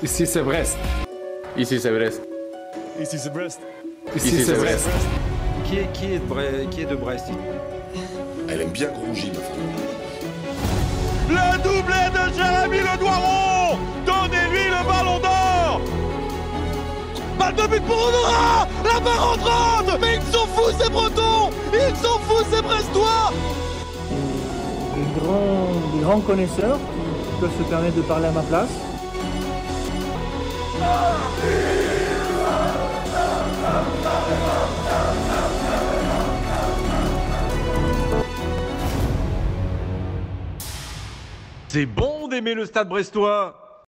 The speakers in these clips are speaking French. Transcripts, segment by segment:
Ici c'est Brest. Ici c'est Brest. Ici c'est Brest. Ici c'est Brest. Qui est de Brest? Elle aime bien Grougy, ma femme. Le doublé de Jérémy Le Doiron. Donnez-lui le ballon d'or. Balle de but pour Honora. La barre entrante. Mais ils sont fous ces Bretons. Ils sont fous ces Brestois. Des grands connaisseurs qui peuvent se permettre de parler à ma place. C'est bon d'aimer le stade brestois.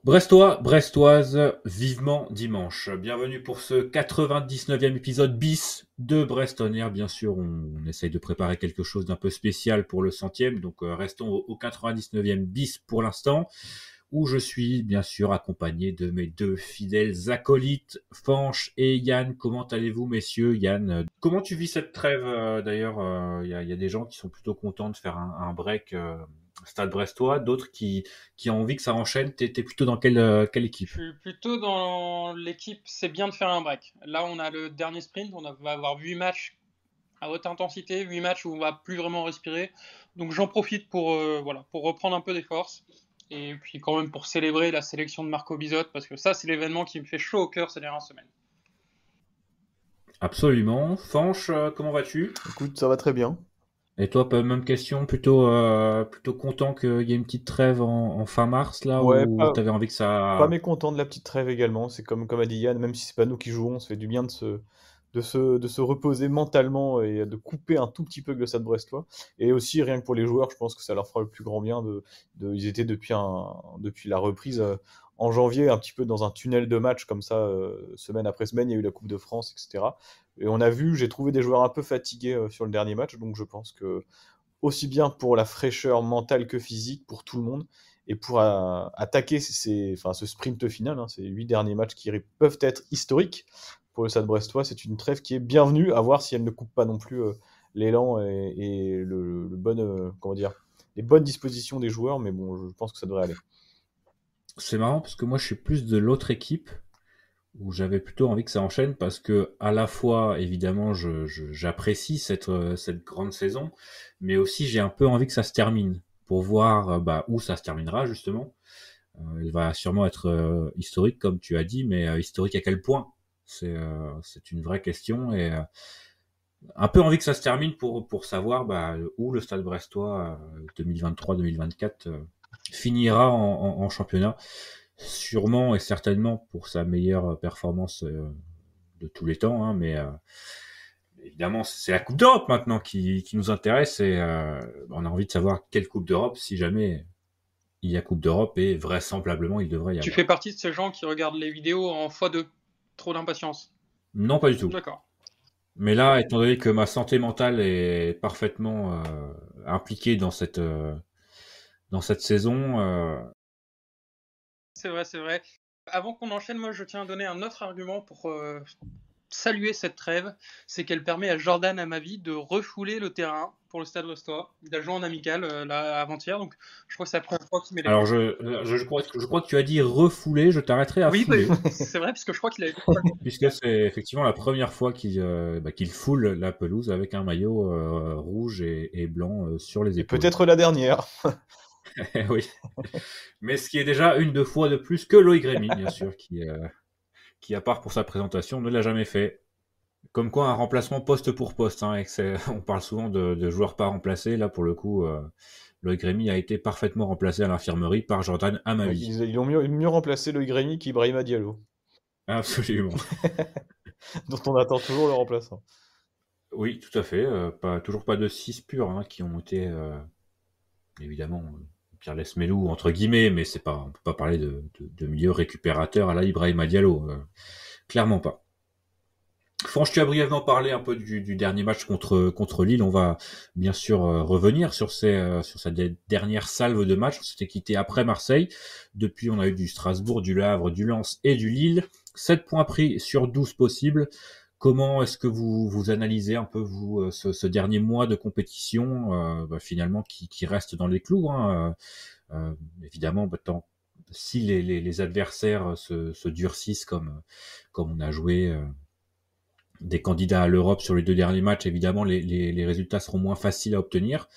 Brestois, brestoises, vivement dimanche. Bienvenue pour ce 99e épisode bis de Brest On Air. Bien sûr, on essaye de préparer quelque chose d'un peu spécial pour le 100e, donc restons au 99e bis pour l'instant, où je suis bien sûr accompagné de mes deux fidèles acolytes, Fanch et Yann. Comment allez-vous, messieurs? Yann, comment tu vis cette trêve d'ailleurs? Il y a des gens qui sont plutôt contents de faire un break Stade Brestois, d'autres qui ont envie que ça enchaîne. T'es plutôt dans quelle équipe? Je suis plutôt dans l'équipe, c'est bien de faire un break. Là, on a le dernier sprint, va avoir 8 matchs à haute intensité, 8 matchs où on va plus vraiment respirer. Donc j'en profite pour reprendre un peu des forces. Et puis quand même pour célébrer la sélection de Marco Bizot, parce que ça, c'est l'événement qui me fait chaud au cœur ces dernières semaines. Absolument. Fanch, comment vas-tu? Écoute, ça va très bien. Et toi, même question, plutôt content qu'il y ait une petite trêve en fin mars, là, Ouais, ou t'avais envie que ça... Pas mécontent de la petite trêve également. C'est comme a dit Yann, même si c'est pas nous qui jouons, ça fait du bien de se reposer mentalement et de couper un tout petit peu le Stade brestois. Et aussi, rien que pour les joueurs, je pense que ça leur fera le plus grand bien. Ils étaient depuis la reprise en janvier un petit peu dans un tunnel de match comme ça, semaine après semaine. Il y a eu la Coupe de France, etc. Et j'ai trouvé des joueurs un peu fatigués sur le dernier match. Donc je pense que aussi bien pour la fraîcheur mentale que physique, pour tout le monde, et pour attaquer ce sprint final, ces 8 derniers matchs qui peuvent être historiques pour le Stade brestois, c'est une trêve qui est bienvenue, à voir si elle ne coupe pas non plus l'élan et les bonnes dispositions des joueurs, mais bon, je pense que ça devrait aller. C'est marrant parce que moi je suis plus de l'autre équipe où j'avais plutôt envie que ça enchaîne parce que à la fois évidemment j'apprécie cette grande saison, mais aussi j'ai un peu envie que ça se termine pour voir où ça se terminera justement. Il va sûrement être historique comme tu as dit, mais historique à quel point? C'est une vraie question et un peu envie que ça se termine pour savoir où le Stade brestois 2023-2024 finira en championnat. Sûrement et certainement pour sa meilleure performance de tous les temps, mais évidemment c'est la Coupe d'Europe maintenant qui nous intéresse et on a envie de savoir quelle Coupe d'Europe, si jamais il y a Coupe d'Europe, et vraisemblablement il devrait y avoir. Tu fais partie de ces gens qui regardent les vidéos en x2, trop d'impatience? Non, pas du tout. D'accord. Mais là, étant donné que ma santé mentale est parfaitement impliquée dans cette saison... C'est vrai. Avant qu'on enchaîne, moi je tiens à donner un autre argument pour saluer cette trêve, c'est qu'elle permet à Jordan Amavi de refouler le terrain pour le Stade brestois. Il a joué en amical avant-hier, donc je crois que c'est la première fois qu'il met les... Alors je crois que tu as dit refouler, je t'arrêterai à fouler. Oui, c'est vrai, parce que je crois qu'il a... Puisque c'est effectivement la première fois qu'il foule la pelouse avec un maillot rouge et blanc sur les épaules. Et peut-être la dernière. Oui, mais ce qui est déjà une 2 fois de plus que Loïc Rémy, bien sûr, qui à part pour sa présentation ne l'a jamais fait. Comme quoi un remplacement poste pour poste, on parle souvent de joueurs pas remplacés. Là pour le coup, Loïc Rémy a été parfaitement remplacé à l'infirmerie par Jordan Amavi. Ils ont mieux remplacé Loïc Rémy qu'Ibrahima Diallo. Absolument. Dont on attend toujours le remplaçant. Oui, tout à fait. Toujours pas de 6 purs qui ont été évidemment Pierre Lesmelou entre guillemets, mais on peut pas parler de milieu récupérateur à la Ibrahima Diallo, clairement pas. Franche, tu as brièvement parlé un peu du dernier match contre Lille. On va bien sûr revenir sur cette dernière salve de matchs. On s'était quitté après Marseille. Depuis, on a eu du Strasbourg, du Le Havre, du Lens et du Lille. 7 points pris sur 12 possibles. Comment est-ce que vous analysez un peu vous ce dernier mois de compétition finalement qui reste dans les clous, évidemment si les adversaires se durcissent comme on a joué des candidats à l'Europe sur les 2 derniers matchs, évidemment, les résultats seront moins faciles à obtenir.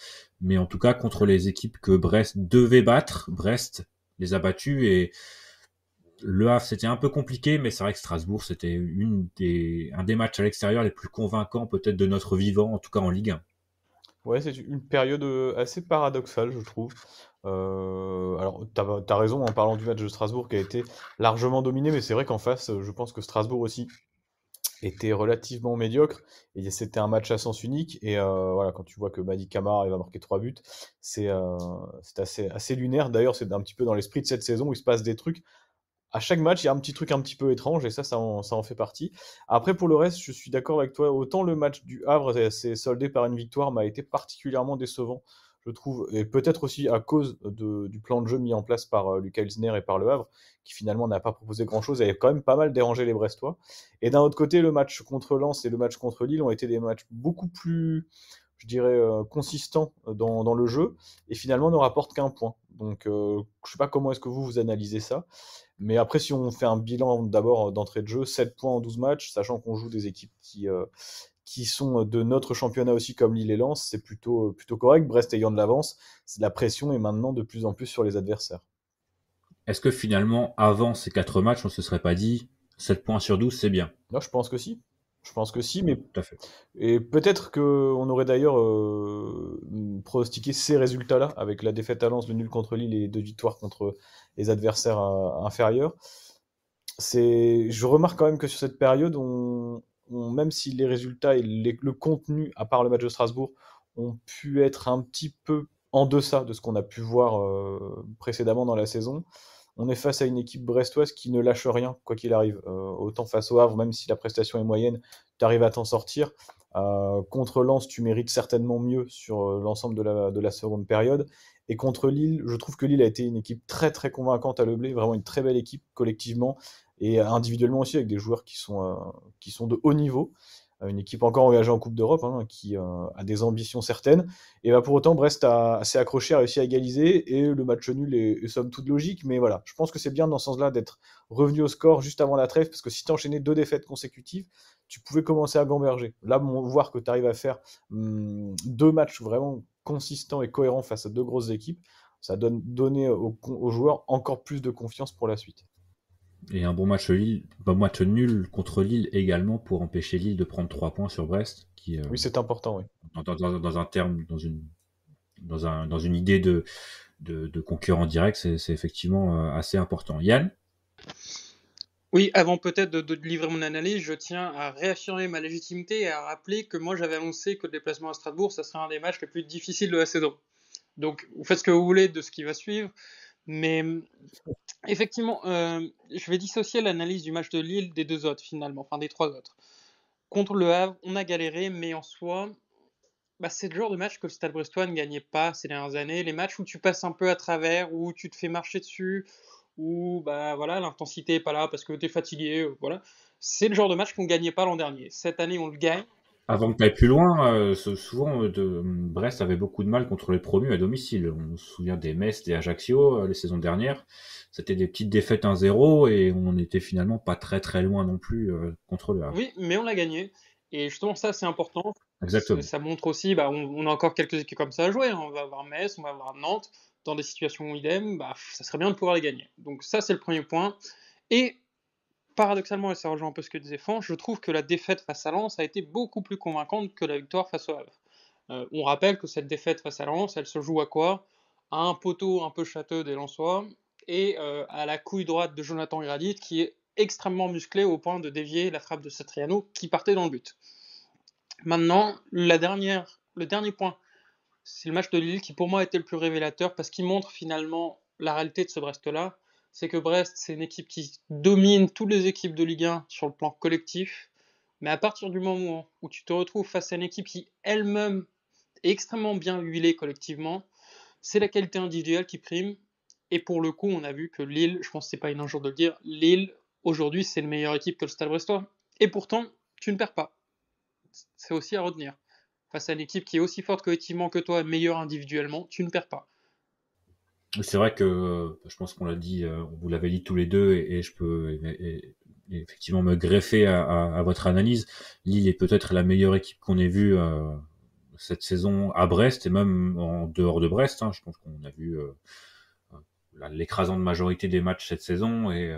Mais en tout cas, contre les équipes que Brest devait battre, Brest les a battus. Et Le Havre, c'était un peu compliqué, mais c'est vrai que Strasbourg, c'était un des matchs à l'extérieur les plus convaincants peut-être de notre vivant, en tout cas en Ligue 1. Ouais, c'est une période assez paradoxale, je trouve. Alors, t'as raison en parlant du match de Strasbourg qui a été largement dominé, mais c'est vrai qu'en face, je pense que Strasbourg aussi était relativement médiocre et c'était un match à sens unique. Et voilà, quand tu vois que Madi Camara il va marquer 3 buts, c'est assez lunaire. D'ailleurs, c'est un petit peu dans l'esprit de cette saison où il se passe des trucs. À chaque match, il y a un petit truc un petit peu étrange et ça en fait partie. Après, pour le reste, je suis d'accord avec toi. Autant le match du Havre s'est soldé par une victoire m'a été particulièrement décevant, je trouve, et peut-être aussi à cause du plan de jeu mis en place par Lucas Elsner et par le Havre, qui finalement n'a pas proposé grand-chose et a quand même pas mal dérangé les Brestois. Et d'un autre côté, le match contre Lens et le match contre Lille ont été des matchs beaucoup plus, je dirais, consistants dans le jeu et finalement ne rapportent qu'un point. Donc, je sais pas comment est-ce que vous analysez ça. Mais après, si on fait un bilan d'abord d'entrée de jeu, 7 points en 12 matchs, sachant qu'on joue des équipes qui sont de notre championnat aussi, comme Lille et Lens, c'est plutôt correct. Brest ayant de l'avance, la pression est maintenant de plus en plus sur les adversaires. Est-ce que finalement, avant ces 4 matchs, on se serait pas dit 7 points sur 12, c'est bien? Non, je pense que si. Je pense que si, mais Tout à fait. et peut-être qu'on aurait d'ailleurs pronostiqué ces résultats-là, avec la défaite à Lens, le nul contre Lille et les 2 victoires contre les adversaires inférieurs. Je remarque quand même que sur cette période, même si les résultats et le contenu, à part le match de Strasbourg, ont pu être un petit peu en deçà de ce qu'on a pu voir précédemment dans la saison, on est face à une équipe brestoise qui ne lâche rien, quoi qu'il arrive. Autant face au Havre, même si la prestation est moyenne, tu arrives à t'en sortir. Contre Lens, tu mérites certainement mieux sur l'ensemble de la seconde période. Et contre Lille, je trouve que Lille a été une équipe très très convaincante à Leblé, vraiment une très belle équipe collectivement et individuellement aussi avec des joueurs qui sont de haut niveau. Une équipe encore engagée en Coupe d'Europe, hein, qui a des ambitions certaines. Et pour autant, Brest s'est accroché, a réussi à égaliser, et le match nul est somme toute logique. Mais voilà, je pense que c'est bien dans ce sens-là d'être revenu au score juste avant la trêve, parce que si tu enchaînais 2 défaites consécutives, tu pouvais commencer à gamberger. Là, voir que tu arrives à faire 2 matchs vraiment consistants et cohérents face à 2 grosses équipes, ça donner aux joueurs encore plus de confiance pour la suite. Et un bon match nul contre Lille également pour empêcher Lille de prendre 3 points sur Brest. Oui, c'est important, oui. Dans un terme, dans une idée de concurrent direct, c'est effectivement assez important. Yann ? Oui, avant peut-être de livrer mon analyse, je tiens à réaffirmer ma légitimité et à rappeler que moi j'avais annoncé que le déplacement à Strasbourg, ça serait un des matchs les plus difficiles de la saison. Donc vous faites ce que vous voulez de ce qui va suivre, mais effectivement, je vais dissocier l'analyse du match de Lille des 2 autres finalement, enfin des 3 autres. Contre le Havre, on a galéré, mais en soi, c'est le genre de match que le Stade Brestois ne gagnait pas ces dernières années. Les matchs où tu passes un peu à travers, où tu te fais marcher dessus, où voilà, l'intensité n'est pas là parce que tu es fatigué. Voilà. C'est le genre de match qu'on ne gagnait pas l'an dernier. Cette année, on le gagne. Avant que tu ailles plus loin, souvent Brest avait beaucoup de mal contre les promus à domicile. On se souvient des Metz, des Ajaccio les saisons dernières. C'était des petites défaites 1-0 et on n'était finalement pas très très loin non plus contre le Havre. Oui, mais on l'a gagné. Et justement, ça, c'est important. Exactement. Ça montre aussi, on a encore quelques équipes comme ça à jouer. On va avoir Metz, on va avoir Nantes. Dans des situations idem, ça serait bien de pouvoir les gagner. Donc ça, c'est le premier point. Et paradoxalement, et ça rejoint un peu ce que disait Fanch, je trouve que la défaite face à Lens a été beaucoup plus convaincante que la victoire face au Havre. On rappelle que cette défaite face à Lens, elle se joue à quoi ? À un poteau un peu châteux des Lensois et à la couille droite de Jonathan Iradit qui est extrêmement musclé au point de dévier la frappe de Satriano qui partait dans le but. Maintenant, le dernier point, c'est le match de Lille qui pour moi a été le plus révélateur parce qu'il montre finalement la réalité de ce Brest-là. C'est que Brest, c'est une équipe qui domine toutes les équipes de Ligue 1 sur le plan collectif. Mais à partir du moment où tu te retrouves face à une équipe qui elle-même est extrêmement bien huilée collectivement, c'est la qualité individuelle qui prime. Et pour le coup, on a vu que Lille, je pense que c'est pas une injure de le dire, Lille, aujourd'hui, c'est une meilleure équipe que le Stade Brestois. Et pourtant, tu ne perds pas. C'est aussi à retenir. Face à une équipe qui est aussi forte collectivement que toi, meilleure individuellement, tu ne perds pas. C'est vrai que je pense qu'on l'a dit, vous l'avez dit tous les deux, et je peux et effectivement me greffer à votre analyse. Lille est peut-être la meilleure équipe qu'on ait vue cette saison à Brest, et même en dehors de Brest. Je pense qu'on a vu l'écrasante majorité des matchs cette saison, et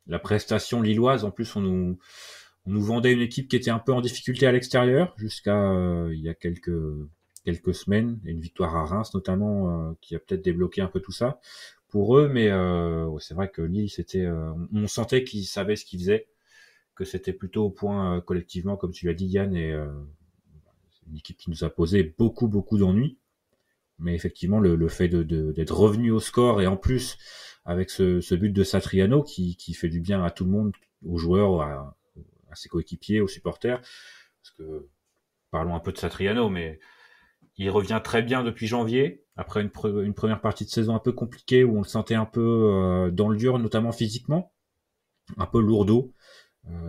la prestation lilloise, en plus, on nous vendait une équipe qui était un peu en difficulté à l'extérieur jusqu'à il y a quelques semaines, et une victoire à Reims notamment qui a peut-être débloqué un peu tout ça pour eux, mais c'est vrai que Lille, c'était on sentait qu'ils savaient ce qu'ils faisaient, que c'était plutôt au point collectivement, comme tu l'as dit Yann, et c'est une équipe qui nous a posé beaucoup d'ennuis. Mais effectivement, le fait d'être revenu au score, et en plus avec ce but de Satriano qui fait du bien à tout le monde, aux joueurs, à ses coéquipiers, aux supporters, parce que parlons un peu de Satriano, mais il revient très bien depuis janvier, après une première partie de saison un peu compliquée, où on le sentait un peu dans le dur, notamment physiquement, un peu lourdeau.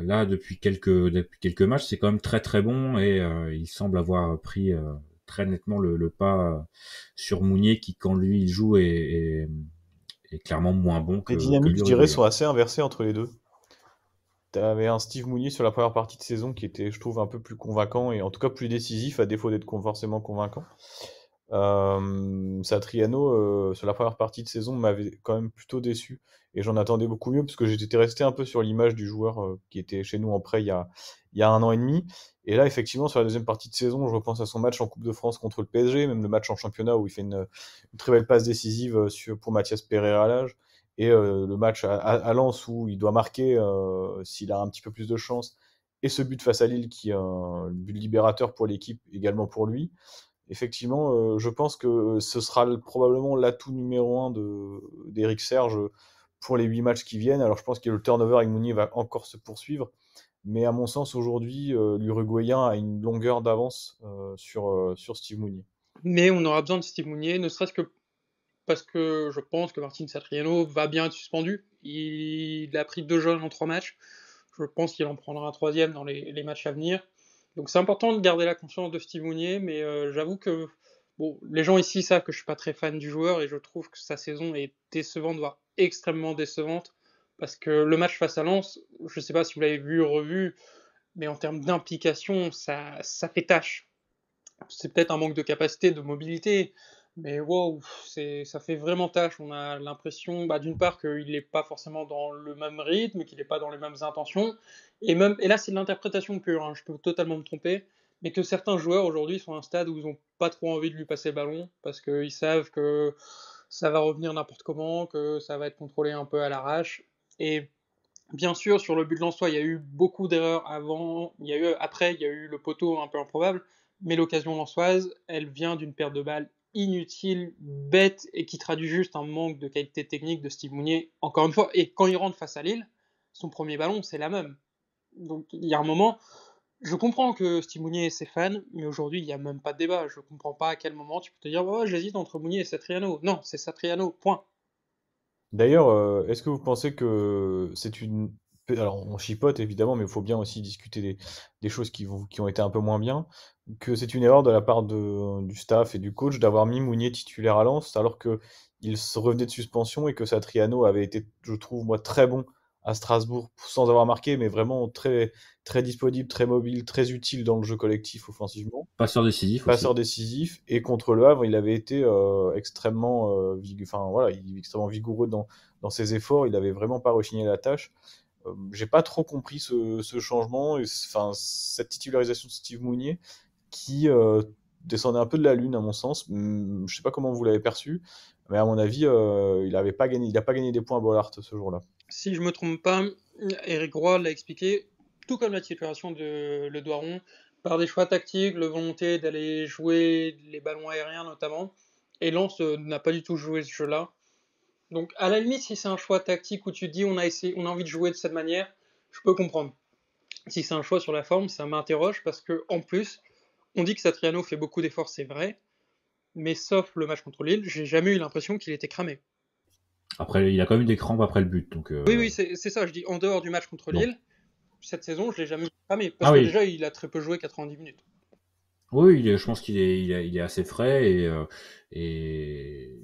Là, depuis quelques matchs, c'est quand même très bon, et il semble avoir pris très nettement le pas sur Mounier, qui, quand lui il joue, est clairement moins bon que Les dynamiques, je dirais, l'Uruguayen. sont assez inversées entre les deux. T'avais un Steve Mounier sur la première partie de saison qui était, je trouve, un peu plus convaincant et en tout cas plus décisif, à défaut d'être forcément convaincant. Satriano, sur la première partie de saison, m'avait quand même plutôt déçu et j'en attendais beaucoup mieux parce que j'étais resté un peu sur l'image du joueur qui était chez nous en prêt il y a 1 an et demi. Et là, effectivement, sur la deuxième partie de saison, je repense à son match en Coupe de France contre le PSG, même le match en championnat où il fait une très belle passe décisive pour Mathias Pereira à l'âge. Et le match à Lens où il doit marquer s'il a un petit peu plus de chance. Et ce but face à Lille qui est un but libérateur pour l'équipe, également pour lui. Effectivement, je pense que ce sera probablement l'atout numéro 1 d'Éric Serge pour les 8 matchs qui viennent. Alors je pense que le turnover avec Mounier va encore se poursuivre. Mais à mon sens, aujourd'hui, l'Uruguayen a une longueur d'avance sur Steve Mounier. Mais on aura besoin de Steve Mounier, ne serait-ce que parce que je pense que Martin Satriano va bien être suspendu. Il a pris 2 jaunes en 3 matchs. Je pense qu'il en prendra un 3e dans les matchs à venir. Donc c'est important de garder la confiance de Steve Mounier, mais j'avoue que les gens ici savent que je suis pas très fan du joueur, et je trouve que sa saison est décevante, voire extrêmement décevante, parce que le match face à Lens, je sais pas si vous l'avez vu ou revu, mais en termes d'implication, ça fait tâche. C'est peut-être un manque de capacité, de mobilité, mais wow, ça fait vraiment tâche. On a l'impression, d'une part, qu'il n'est pas forcément dans le même rythme, qu'il n'est pas dans les mêmes intentions, et là c'est de l'interprétation pure, je peux totalement me tromper, mais que certains joueurs aujourd'hui sont à un stade où ils n'ont pas trop envie de lui passer le ballon, parce qu'ils savent que ça va revenir n'importe comment, que ça va être contrôlé un peu à l'arrache. Et bien sûr, sur le but de Lensois, il y a eu beaucoup d'erreurs avant, après, il y a eu le poteau un peu improbable, mais l'occasion lensoise, elle vient d'une perte de balle inutile, bête, et qui traduit juste un manque de qualité technique de Steve Mounier, encore une fois. Et quand il rentre face à Lille, son premier ballon, c'est la même. Donc il y a un moment, je comprends que Steve Mounier ait ses fans, mais aujourd'hui, il n'y a même pas de débat. Je comprends pas à quel moment tu peux te dire « j'hésite entre Mounier et Satriano ». Non, c'est Satriano, point. D'ailleurs, est-ce que vous pensez que c'est une... Alors, on chipote évidemment, mais il faut bien aussi discuter des choses qui ont été un peu moins bien. Que c'est une erreur de la part du staff et du coach d'avoir mis Mounier titulaire à Lens, alors qu'il se revenait de suspension et que Satriano avait été, je trouve, moi, très bon à Strasbourg sans avoir marqué, mais vraiment très, très disponible, très mobile, très utile dans le jeu collectif offensivement. Passeur décisif aussi. Passeur décisif. Et contre Le Havre, il avait été extrêmement vigoureux dans ses efforts. Il avait vraiment pas rechigné la tâche. J'ai pas trop compris ce changement, cette titularisation de Steve Mounier qui descendait un peu de la lune à mon sens. Je sais pas comment vous l'avez perçu, mais à mon avis, il a pas gagné des points à Bollard ce jour-là. Si je me trompe pas, Eric Roy l'a expliqué, tout comme la titularisation de Le Doiron, par des choix tactiques, la volonté d'aller jouer les ballons aériens notamment, et Lens n'a pas du tout joué ce jeu-là. Donc à la limite, si c'est un choix tactique où tu dis on a envie de jouer de cette manière, je peux comprendre. Si c'est un choix sur la forme, ça m'interroge, parce que en plus, on dit que Satriano fait beaucoup d'efforts, c'est vrai, mais sauf le match contre Lille, j'ai jamais eu l'impression qu'il était cramé. Après, il a quand même eu des crampes après le but. Donc, Oui, c'est ça, je dis en dehors du match contre Lille, cette saison, je l'ai jamais vu cramé, parce que déjà, il a très peu joué 90 minutes. Oui, je pense qu'il est assez frais, et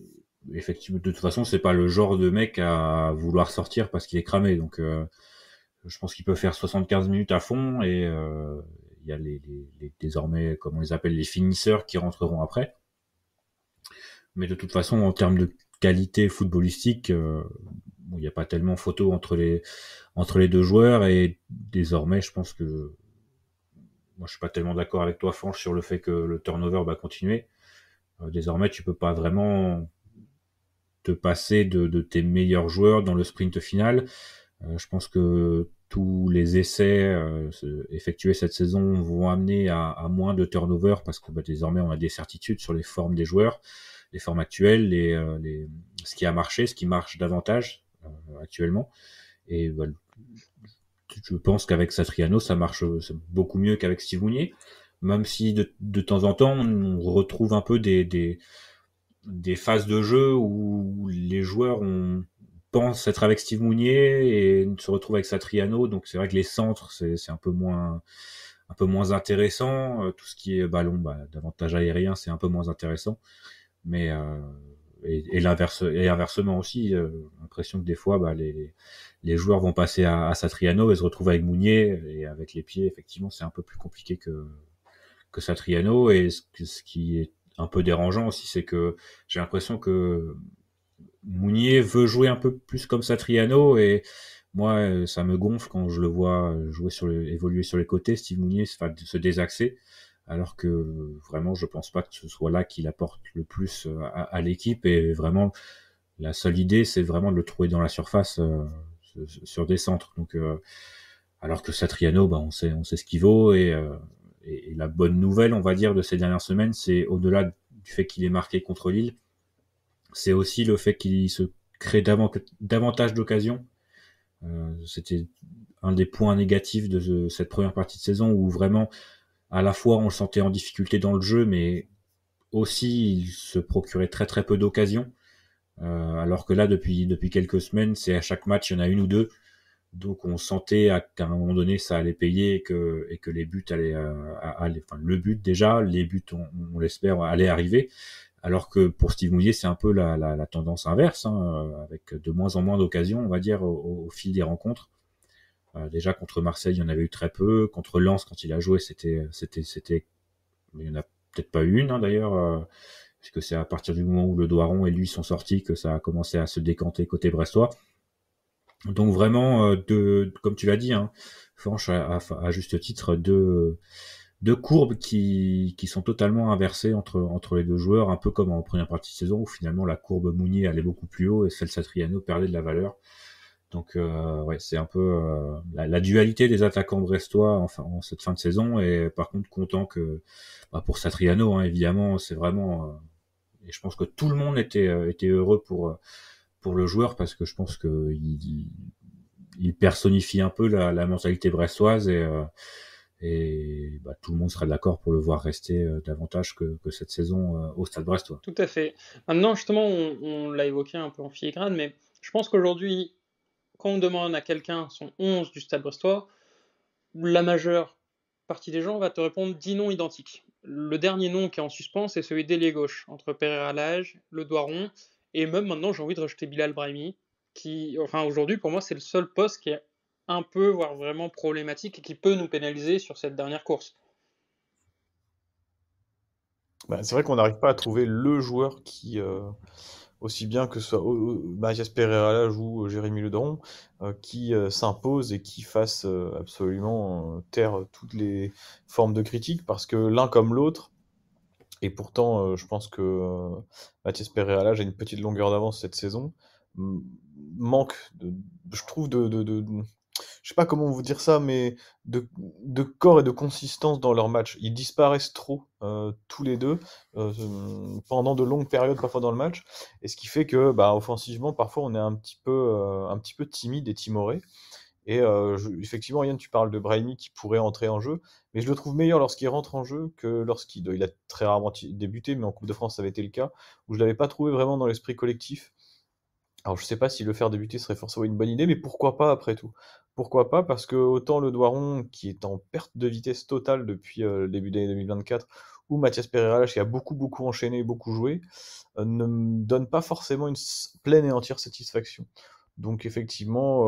effectivement, de toute façon, c'est pas le genre de mec à vouloir sortir parce qu'il est cramé. Donc, je pense qu'il peut faire 75 minutes à fond et il y a désormais, comme on les appelle, les finisseurs qui rentreront après. Mais de toute façon, en termes de qualité footballistique, il n'y a pas tellement photo entre les deux joueurs et désormais, je pense que moi, je suis pas tellement d'accord avec toi, Fanch, sur le fait que le turnover va continuer. Désormais, tu peux pas vraiment te passer de tes meilleurs joueurs dans le sprint final. Je pense que tous les essais effectués cette saison vont amener à moins de turnover parce que désormais on a des certitudes sur les formes des joueurs, les formes actuelles, ce qui a marché, ce qui marche davantage actuellement. Et je pense qu'avec Satriano, ça marche beaucoup mieux qu'avec Steve Mounier, même si de temps en temps on retrouve un peu des phases de jeu où les joueurs pensent être avec Steve Mounier et se retrouvent avec Satriano. Donc c'est vrai que les centres, c'est un peu moins intéressant. Tout ce qui est ballon, davantage aérien, c'est un peu moins intéressant. Mais et inversement aussi, l'impression que des fois, les joueurs vont passer à Satriano et se retrouvent avec Mounier, et avec les pieds, effectivement, c'est un peu plus compliqué que Satriano. Et ce qui est un peu dérangeant aussi, c'est que j'ai l'impression que Mounier veut jouer un peu plus comme Satriano, et moi, ça me gonfle quand je le vois évoluer sur les côtés, Steve Mounier se désaxer, alors que vraiment, je pense pas que ce soit là qu'il apporte le plus à l'équipe, et vraiment, la seule idée, c'est vraiment de le trouver dans la surface sur des centres. Donc, alors que Satriano, on sait ce qu'il vaut, et la bonne nouvelle, on va dire, de ces dernières semaines, c'est au-delà du fait qu'il est marqué contre Lille, c'est aussi le fait qu'il se crée davantage d'occasions. C'était un des points négatifs de cette première partie de saison, où vraiment, à la fois, on le sentait en difficulté dans le jeu, mais aussi, il se procurait très très peu d'occasions. Alors que là, depuis quelques semaines, c'est à chaque match, il y en a une ou deux. Donc on sentait qu'à un moment donné ça allait payer, et que les buts allaient le but déjà, les buts on l'espère allaient arriver, alors que pour Steve Mounier c'est un peu la tendance inverse, avec de moins en moins d'occasions, on va dire, au fil des rencontres. Déjà contre Marseille il y en avait eu très peu, contre Lens quand il a joué c'était il y en a peut-être pas eu une, d'ailleurs, puisque c'est à partir du moment où le Doiron et lui sont sortis que ça a commencé à se décanter côté brestois. Donc vraiment, comme tu l'as dit, Fanch, à juste titre, deux courbes qui sont totalement inversées entre les deux joueurs, un peu comme en première partie de saison, où finalement la courbe Mounier allait beaucoup plus haut et celle Satriano perdait de la valeur. Donc c'est un peu la dualité des attaquants brestois en cette fin de saison. Et par contre, content que pour Satriano, évidemment, c'est vraiment et je pense que tout le monde était heureux pour le joueur, parce que je pense que il personnifie un peu la mentalité brestoise, et tout le monde sera d'accord pour le voir rester davantage que cette saison au Stade Brestois. Tout à fait. Maintenant, justement, on l'a évoqué un peu en filigrane, mais je pense qu'aujourd'hui, quand on demande à quelqu'un son 11 du Stade Brestois, la majeure partie des gens va te répondre 10 noms identiques. Le dernier nom qui est en suspens, c'est celui d'ailier gauche, entre Pereira Lage, le Doiron, et même maintenant j'ai envie de rejeter Bilal Brahimi, qui, aujourd'hui pour moi c'est le seul poste qui est un peu, voire vraiment problématique, et qui peut nous pénaliser sur cette dernière course. C'est vrai qu'on n'arrive pas à trouver le joueur qui, aussi bien que ce soit Mathias Pereira Lage ou Jérémy Le Doiron, qui s'impose et qui fasse absolument taire toutes les formes de critique, parce que l'un comme l'autre, et pourtant je pense que Mathias Pereira Lage a une petite longueur d'avance cette saison, manque je trouve je sais pas comment vous dire ça, mais de corps et de consistance dans leur match. Ils disparaissent trop, tous les deux, pendant de longues périodes, parfois dans le match. Et ce qui fait que, offensivement, parfois, on est un petit peu timide et timoré. Et effectivement, Yann, tu parles de Brahimi qui pourrait entrer en jeu, mais je le trouve meilleur lorsqu'il rentre en jeu que lorsqu'il a très rarement débuté, mais en Coupe de France, ça avait été le cas, où je l'avais pas trouvé vraiment dans l'esprit collectif. Alors je sais pas si le faire débuter serait forcément une bonne idée, mais pourquoi pas après tout? Pourquoi pas? Parce que autant le Doiron, qui est en perte de vitesse totale depuis le début d'année 2024, ou Mathias Pereira, qui a beaucoup enchaîné, beaucoup joué, ne me donne pas forcément une pleine et entière satisfaction. Donc effectivement,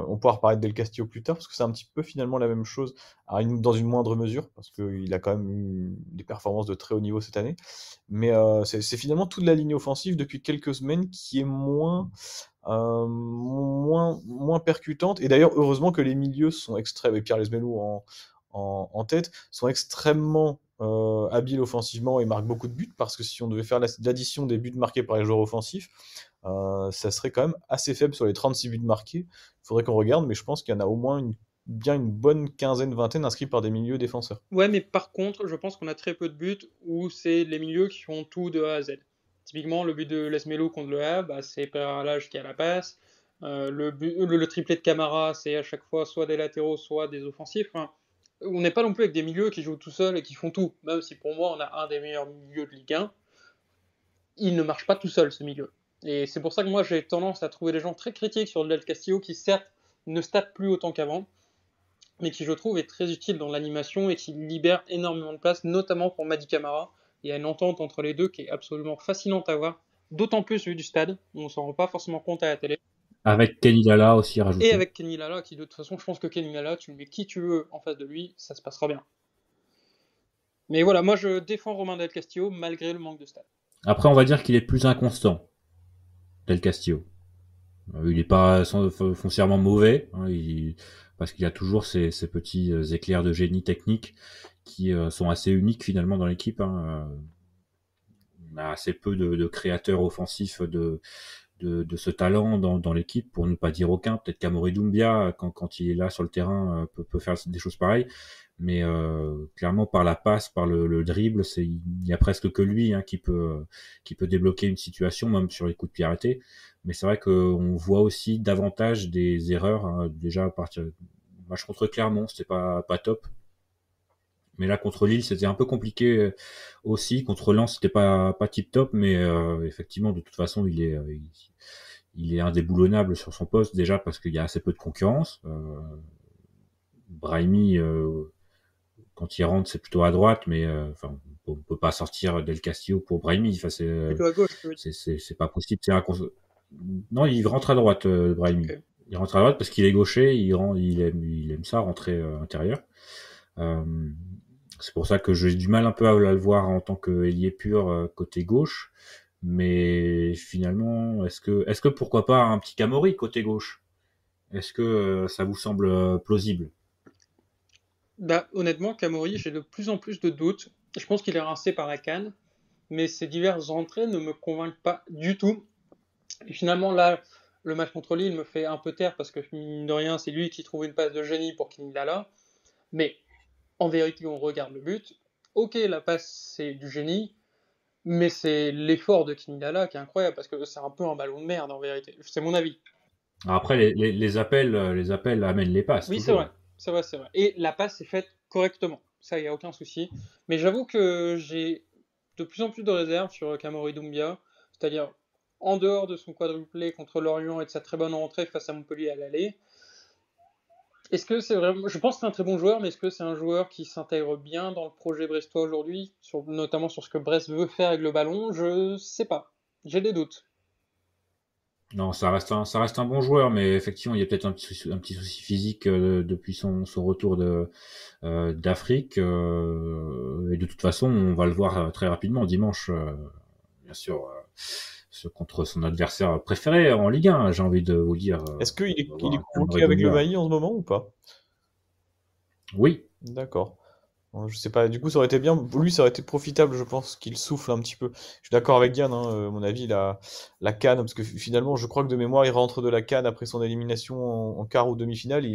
on pourra reparler de Del Castillo plus tard, parce que c'est un petit peu finalement la même chose, dans une moindre mesure, parce qu'il a quand même eu des performances de très haut niveau cette année. Mais c'est finalement toute la ligne offensive depuis quelques semaines qui est moins percutante. Et d'ailleurs, heureusement que les milieux sont extrêmes, et Pierre Lesmelou en tête, sont extrêmement habiles offensivement et marquent beaucoup de buts, parce que si on devait faire l'addition des buts marqués par les joueurs offensifs, ça serait quand même assez faible sur les 36 buts marqués. Il faudrait qu'on regarde, mais je pense qu'il y en a au moins bien une bonne quinzaine, vingtaine inscrits par des milieux défenseurs. Ouais, mais par contre, je pense qu'on a très peu de buts où c'est les milieux qui font tout de A à Z. Typiquement, le but de Lesmelou contre le Havre, c'est Pereira Lage qui a la passe. Le triplé de Camara, c'est à chaque fois soit des latéraux, soit des offensifs. Enfin, on n'est pas non plus avec des milieux qui jouent tout seuls et qui font tout. Même si pour moi, on a un des meilleurs milieux de Ligue 1, il ne marche pas tout seul, ce milieu. Et c'est pour ça que moi, j'ai tendance à trouver des gens très critiques sur Del Castillo qui, certes, ne statent plus autant qu'avant, mais qui, je trouve, est très utile dans l'animation et qui libère énormément de place, notamment pour Mady Camara. Il y a une entente entre les deux qui est absolument fascinante à voir, d'autant plus vu du stade, on ne s'en rend pas forcément compte à la télé. Avec Kenny Lala aussi rajouté. Et avec Kenny Lala, qui de toute façon, je pense que Kenny Lala, tu le mets qui tu veux en face de lui, ça se passera bien. Mais voilà, moi je défends Romain Del Castillo malgré le manque de stade. Après, on va dire qu'il est plus inconstant, Del Castillo. Il n'est pas foncièrement mauvais, hein, parce qu'il y a toujours ces petits éclairs de génie technique qui sont assez uniques finalement dans l'équipe. Hein. On a assez peu de créateurs offensifs de ce talent dans l'équipe, pour ne pas dire aucun. Peut-être qu'Amaury Doumbia, quand il est là sur le terrain, peut faire des choses pareilles. Mais clairement, par la passe, par le dribble, il y a presque que lui qui peut débloquer une situation, même sur les coups de pied arrêtés. Mais c'est vrai qu'on voit aussi davantage des erreurs. Hein, déjà, à partir du match contre Clermont, c'était pas top. Mais là, contre Lille, c'était un peu compliqué aussi. Contre Lens, c'était pas tip top, mais effectivement, de toute façon, il est indéboulonnable sur son poste, déjà parce qu'il y a assez peu de concurrence. Brahimi, quand il rentre, c'est plutôt à droite, mais on peut pas sortir Del Castillo pour Brahimi. Plutôt à gauche, oui. C'est pas possible. Non, il rentre à droite, Brahimi. Okay. Il rentre à droite parce qu'il est gaucher, il aime ça, rentrer intérieur. C'est pour ça que j'ai du mal un peu à le voir en tant qu'ailier pur côté gauche. Mais finalement, est-ce que pourquoi pas un petit Camori côté gauche? Est-ce que ça vous semble plausible? Bah, honnêtement, Camori, j'ai de plus en plus de doutes. Je pense qu'il est rincé par la CAN, mais ses diverses entrées ne me convainquent pas du tout. Et finalement, là, le match contre Lille me fait un peu taire parce que, mine de rien, c'est lui qui trouve une passe de génie pour Kenny Lala. Mais en vérité, on regarde le but. Ok, la passe, c'est du génie, mais c'est l'effort de Kenny Lala qui est incroyable parce que c'est un peu un ballon de merde en vérité. C'est mon avis. Après, les appels amènent les passes. Oui, toujours. C'est vrai. Et la passe est faite correctement. Ça, il n'y a aucun souci. Mais j'avoue que j'ai de plus en plus de réserves sur Amaury Doumbia. C'est-à-dire, en dehors de son quadruplé contre Lorient et de sa très bonne rentrée face à Montpellier à l'aller, est-ce que c'est vraiment... Je pense que c'est un très bon joueur, mais est-ce que c'est un joueur qui s'intègre bien dans le projet brestois aujourd'hui, notamment sur ce que Brest veut faire avec le ballon? Je sais pas. J'ai des doutes. Non, ça reste un bon joueur, mais effectivement, il y a peut-être un petit souci physique depuis son retour d'Afrique. Et de toute façon, on va le voir très rapidement dimanche, bien sûr, contre son adversaire préféré en Ligue 1, j'ai envie de vous dire. Est-ce qu'il est convoqué avec le Bailly en ce moment ou pas? Oui. D'accord. Je sais pas, du coup ça aurait été bien, pour lui ça aurait été profitable, je pense, qu'il souffle un petit peu. Je suis d'accord avec Diane, à mon avis, la CAN, parce que finalement je crois que de mémoire il rentre de la CAN après son élimination en quart ou demi-finale, et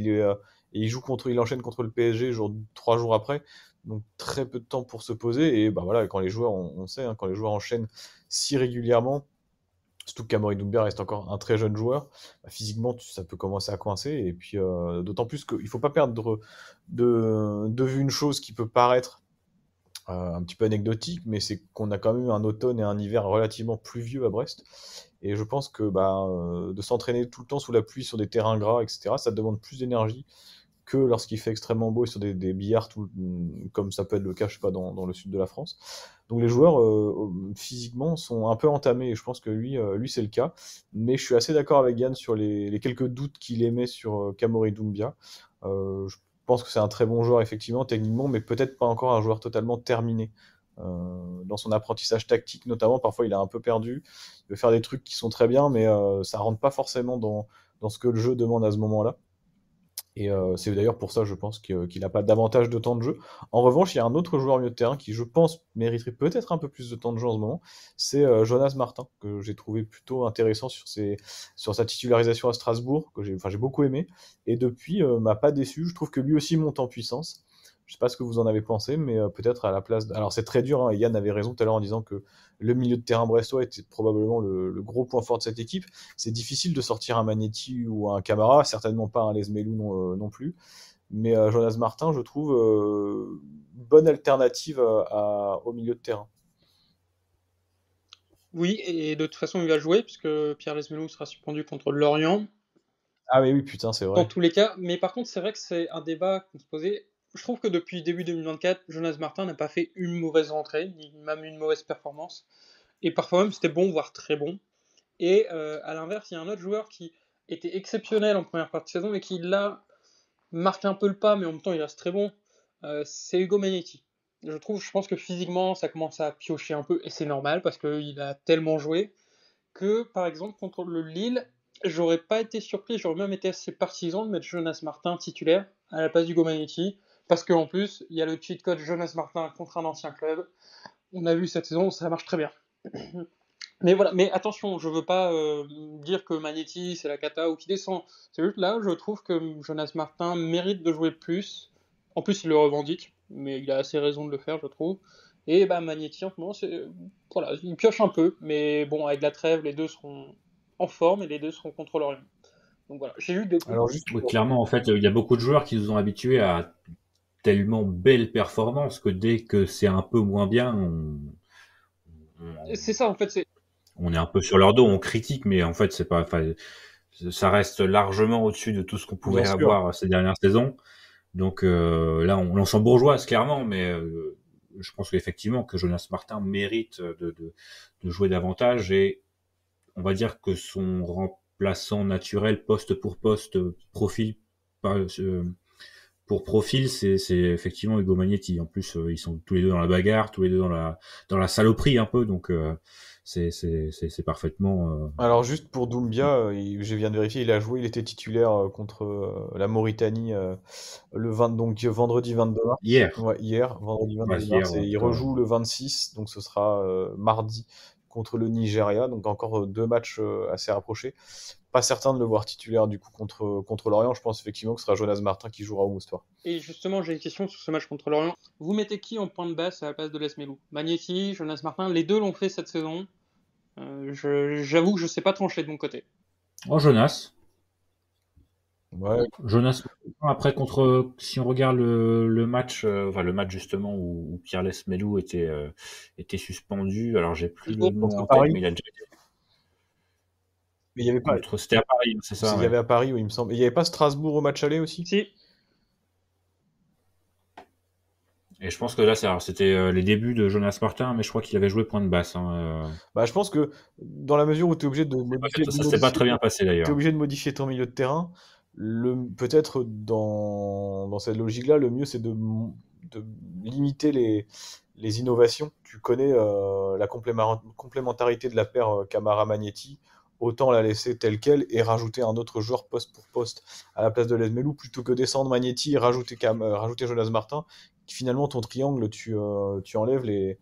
il enchaîne contre le PSG 3 jours après, donc très peu de temps pour se poser, et bah voilà, quand les joueurs, on sait, quand les joueurs enchaînent si régulièrement, surtout qu'Amaury Doumbia reste encore un très jeune joueur, bah, physiquement ça peut commencer à coincer, et puis d'autant plus qu'il ne faut pas perdre de vue une chose qui peut paraître un petit peu anecdotique, mais c'est qu'on a quand même eu un automne et un hiver relativement pluvieux à Brest, et je pense que de s'entraîner tout le temps sous la pluie sur des terrains gras, etc., ça demande plus d'énergie que lorsqu'il fait extrêmement beau et sur des billards, comme ça peut être le cas, je sais pas, dans le sud de la France. Donc les joueurs physiquement sont un peu entamés et je pense que lui c'est le cas. Mais je suis assez d'accord avec Yann sur les quelques doutes qu'il émet sur Kamori Doumbia. Je pense que c'est un très bon joueur effectivement techniquement, mais peut-être pas encore un joueur totalement terminé. Dans son apprentissage tactique notamment, parfois il est un peu perdu, il veut faire des trucs qui sont très bien, mais ça rentre pas forcément dans ce que le jeu demande à ce moment-là. Et c'est d'ailleurs pour ça, je pense, qu'il n'a pas davantage de temps de jeu. En revanche, il y a un autre joueur milieu de terrain qui, je pense, mériterait peut-être un peu plus de temps de jeu en ce moment. C'est Jonas Martin, que j'ai trouvé plutôt intéressant sur sa titularisation à Strasbourg, que j'ai beaucoup aimé. Et depuis, m'a pas déçu. Je trouve que lui aussi monte en puissance. Je sais pas ce que vous en avez pensé, mais peut-être à la place. Alors c'est très dur, hein, et Yann avait raison tout à l'heure en disant que le milieu de terrain brestois était probablement le gros point fort de cette équipe. C'est difficile de sortir un Magnetti ou un Camara, certainement pas un Lesmelou non plus. Mais Jonas Martin, je trouve bonne alternative au milieu de terrain. Oui, et de toute façon, il va jouer, puisque Pierre Lesmelou sera suspendu contre Lorient. Ah oui, putain, c'est vrai. Dans tous les cas, mais par contre, c'est vrai que c'est un débat qu'on se posait. Je trouve que depuis début 2024, Jonas Martin n'a pas fait une mauvaise rentrée, ni même une mauvaise performance. Et parfois même, c'était bon, voire très bon. Et à l'inverse, il y a un autre joueur qui était exceptionnel en première partie de saison, mais qui là marque un peu le pas, mais en même temps, il reste très bon. C'est Ugo Magnetti. Je pense que physiquement, ça commence à piocher un peu, et c'est normal, parce qu'il a tellement joué, que par exemple, contre le Lille, j'aurais pas été surpris, j'aurais même été assez partisan de mettre Jonas Martin titulaire à la place d'Ugo Magnetti, parce qu'en plus, il y a le cheat code Jonas Martin contre un ancien club. On a vu cette saison, ça marche très bien. Mais voilà, mais attention, je veux pas dire que Magnetti c'est la cata ou qui descend. C'est juste là, je trouve que Jonas Martin mérite de jouer plus. En plus, il le revendique, mais il a assez raison de le faire, je trouve. Et bah Magnetti en ce moment, voilà, il pioche un peu, mais bon, avec la trêve, les deux seront en forme et les deux seront contre l'Orient. Donc voilà, j'ai eu des. Alors juste Oui, clairement, en fait, il y a beaucoup de joueurs qui nous ont habitués à tellement belles performances que dès que c'est un peu moins bien, C'est ça, en fait, on est un peu sur leur dos, on critique, mais en fait, c'est pas, ça reste largement au-dessus de tout ce qu'on pouvait avoir ces dernières saisons. Donc là, on s'en bourgeoise clairement, mais je pense qu'effectivement que Jonas Martin mérite de jouer davantage, et on va dire que son remplaçant naturel poste pour poste, profil pour profil, c'est effectivement Ugo Magnetti. En plus, ils sont tous les deux dans la bagarre, tous les deux dans la saloperie un peu, donc c'est parfaitement. Alors juste pour Doumbia, je viens de vérifier, il a joué, il était titulaire contre la Mauritanie donc vendredi 22 mars. Hier. Ouais, hier, vendredi 22 mars, et il rejoue le 26, donc ce sera mardi contre le Nigeria, donc encore deux matchs assez rapprochés. Pas certain de le voir titulaire du coup contre Lorient. Je pense effectivement que ce sera Jonas Martin qui jouera au Moustoir. Et justement, j'ai une question sur ce match contre Lorient. Vous mettez qui en point de basse à la place de Lesmelou? Magnetti, Jonas Martin, les deux l'ont fait cette saison. J'avoue que je sais pas trancher de mon côté. Oh, Jonas. Ouais. Jonas. Après, si on regarde le match, le match justement où Pierre Lesmelou était suspendu. Alors j'ai plus le nom en tête, mais il a déjà été. Mais il y avait pas. C'était à Paris, c'est ça. Il y avait à Paris, oui, il me semble. Et il n'y avait pas Strasbourg au match aller aussi? Si. Et je pense que là, c'était les débuts de Jonas Martin, mais je crois qu'il avait joué point de basse. Bah, je pense que dans la mesure où tu es obligé de modifier. Ça s'est pas très bien passé d'ailleurs. Tu es obligé de modifier ton milieu de terrain. Peut-être dans cette logique-là, le mieux c'est de limiter les innovations. Tu connais la complémentarité de la paire Camara-Magnetti. Autant la laisser telle quelle et rajouter un autre joueur poste pour poste à la place de Lesmelou, plutôt que descendre Magnetti et rajouter Jonas Martin. Finalement, ton triangle, tu enlèves les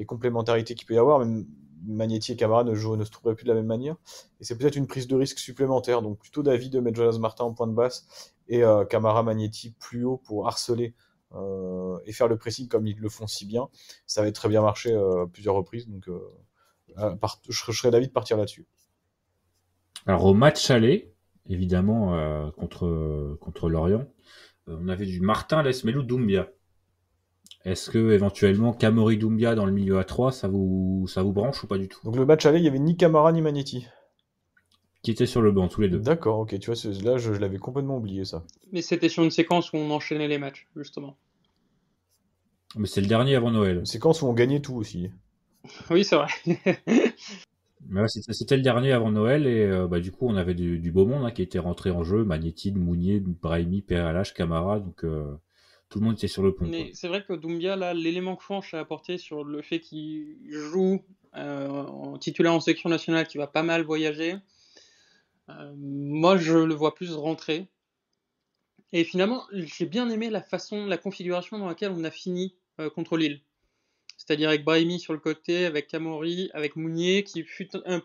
complémentarités qu'il peut y avoir. Même Magnetti et Camara ne se trouveraient plus de la même manière. Et c'est peut-être une prise de risque supplémentaire. Donc plutôt d'avis de mettre Jonas Martin en point de basse et Camara Magnetti plus haut pour harceler et faire le pressing comme ils le font si bien. Ça va très bien marcher plusieurs reprises. Donc je serais d'avis de partir là-dessus. Alors au match aller, évidemment, contre Lorient, on avait du Martin, Lesmelou, Doumbia. Est-ce que éventuellement Kamori Doumbia dans le milieu à 3, ça vous branche ou pas du tout? Donc le match aller, il y avait ni Camara ni Magnetti. qui étaient sur le banc, tous les deux. D'accord, ok, tu vois, là je l'avais complètement oublié ça. Mais c'était sur une séquence où on enchaînait les matchs, justement. Mais c'est le dernier avant Noël. Une séquence où on gagnait tout aussi. Oui, c'est vrai. Mais ouais, c'était le dernier avant Noël et du coup on avait du beau monde qui était rentré en jeu, Magnétine, Mounier, Brahimi, Peralash, Camara, donc tout le monde était sur le pont. Mais Quoi. c'est vrai que Doumbia, là, l'élément que Fanch a apporté sur le fait qu'il joue en titulaire en sélection nationale, qui va pas mal voyager, moi je le vois plus rentrer. Et finalement, j'ai bien aimé la configuration dans laquelle on a fini contre Lille. C'est-à-dire avec Brahimi sur le côté, avec Camori, avec Mounier, qui